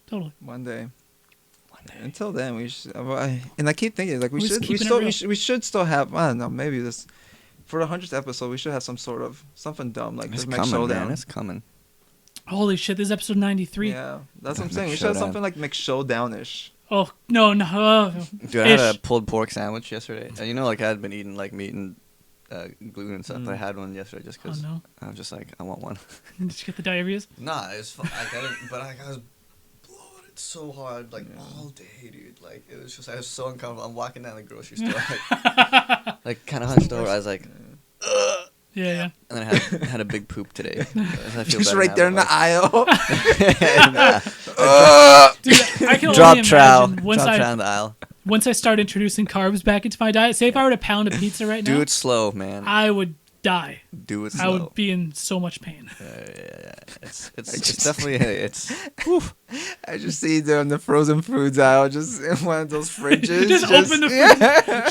Totally. One day. Until then, we should. And I keep thinking like We're just keeping it real. we should still have. I don't know. Maybe this for the 100th episode, we should have some sort of something dumb like It's this coming, McShowdown. man. It's coming. Holy shit! This is episode 93. Yeah, that's what I'm saying. We should have McShowdown. something like McShowdown-ish. Oh no. Dude, I had a Ish. pulled pork sandwich yesterday. You know, like I had been eating like meat and gluten and stuff. But I had one yesterday just because Oh no! I was just like, I want one. Did you get the diarrhea? Nah, it was fun. I got it, but I was bloated so hard, like all day, dude. Like it was just, I was so uncomfortable. I'm walking down the grocery store, like kind of hunched over. I was like, ugh. Yeah. And then I had a big poop today. I feel Just better right now, there in but, the aisle. Dude, I can Drop only trowel. imagine once Drop I trowel in the aisle. once I start introducing carbs back into my diet. Say if I were to pound a pizza right now, Do it slow, man. I would die. Do it slow. I would be in so much pain. Yeah. It's just- definitely it's. I just see them in the frozen foods aisle, just in one of those fridges. Just open the yeah.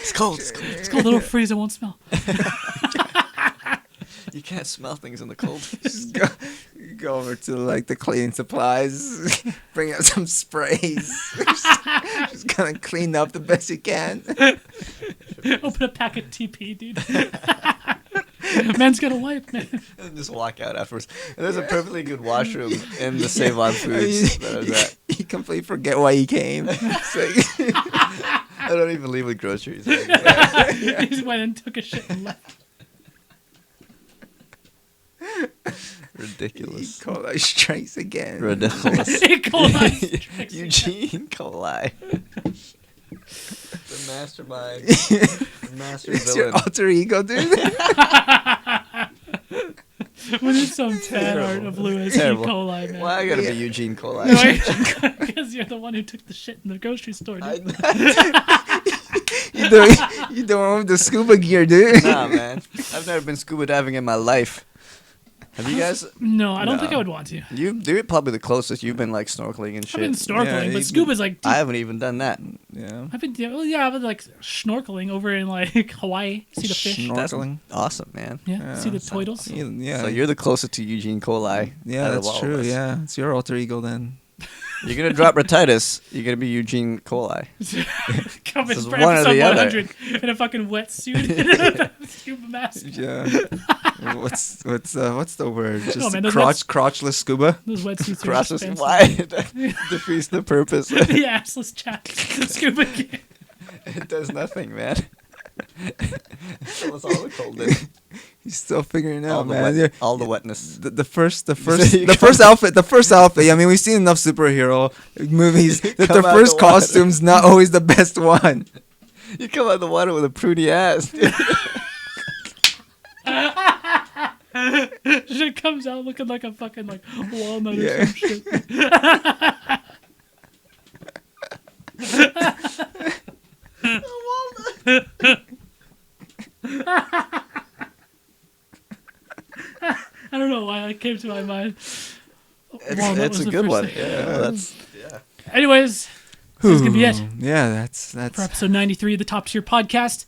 It's cold. It's cold. It's called a little freeze. It won't smell. You can't smell things in the cold. Just go over to like the cleaning supplies, bring out some sprays, just kind of clean up the best you can. Open a pack of TP, dude. Man's got a wipe, man. And just walk out afterwards. And there's a perfectly good washroom in the Save On Foods that I was at. You completely forget why you came. It's like, I don't even leave with groceries. He just went and took a shit and left. Ridiculous. E.Coli strikes again. Ridiculous. E.Coli strikes Eugene Coli. The mastermind. The master It's your villain. alter ego, dude. We need some fan art of Lou as E. Terrible. coli, man. Why I gotta be Eugene Coli? Because you're the one who took the shit in the grocery store, dude. You don't have the scuba gear, dude. Nah, man. I've never been scuba diving in my life. Have you guys? No, I don't think No. I would want to. You're probably the closest. You've been like snorkeling and I've shit. been snorkeling, Yeah, but scuba's like deep. I haven't even done that. Yeah. I've been like snorkeling over in like Hawaii. See the fish. That's Snorkeling. awesome, man. Yeah. See the turtles. Yeah. So you're the closest to Eugene Coli. Yeah, out of that's all of true. us. Yeah, it's your alter ego then. You're gonna drop retitis. You're gonna be Eugene Coli. Coming This is for one or episode the other. 100 in a fucking wetsuit, scuba mask. Yeah. what's the word? Just Oh, man, those crotchless scuba. Those wetsuits are Crosses. expensive. Why? Defeats the purpose. The assless chat. Scuba gear. It does nothing, man. It's all the cold in. He's still figuring it All out, the man. wet, all the wetness. The first you first outfit. I mean, we've seen enough superhero movies that Come the out first the water. costume's not always the best one. You come out of the water with a prudy ass. Dude. Shit comes out looking like a fucking like walnut or Yeah. some shit. I don't know why that came to my mind. Walnut It's was a the good first one. thing. Yeah. Anyways, this is gonna be it Yeah, that's for episode 93 of the Top Tier Podcast.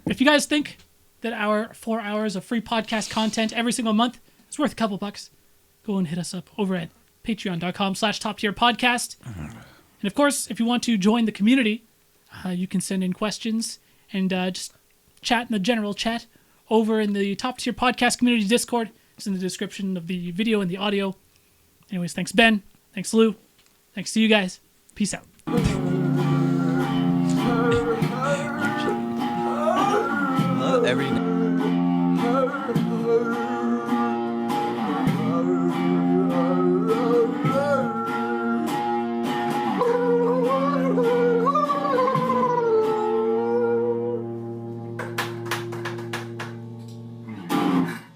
If you guys think that our 4 hours of free podcast content every single month is worth a couple bucks, go and hit us up over at patreon.com/top tier podcast. And of course, if you want to join the community, you can send in questions and just chat in the general chat over in the Top Tier Podcast Community Discord. It's in the description of the video and the audio. Anyways, thanks Ben. Thanks Lou. Thanks to you guys. Peace out.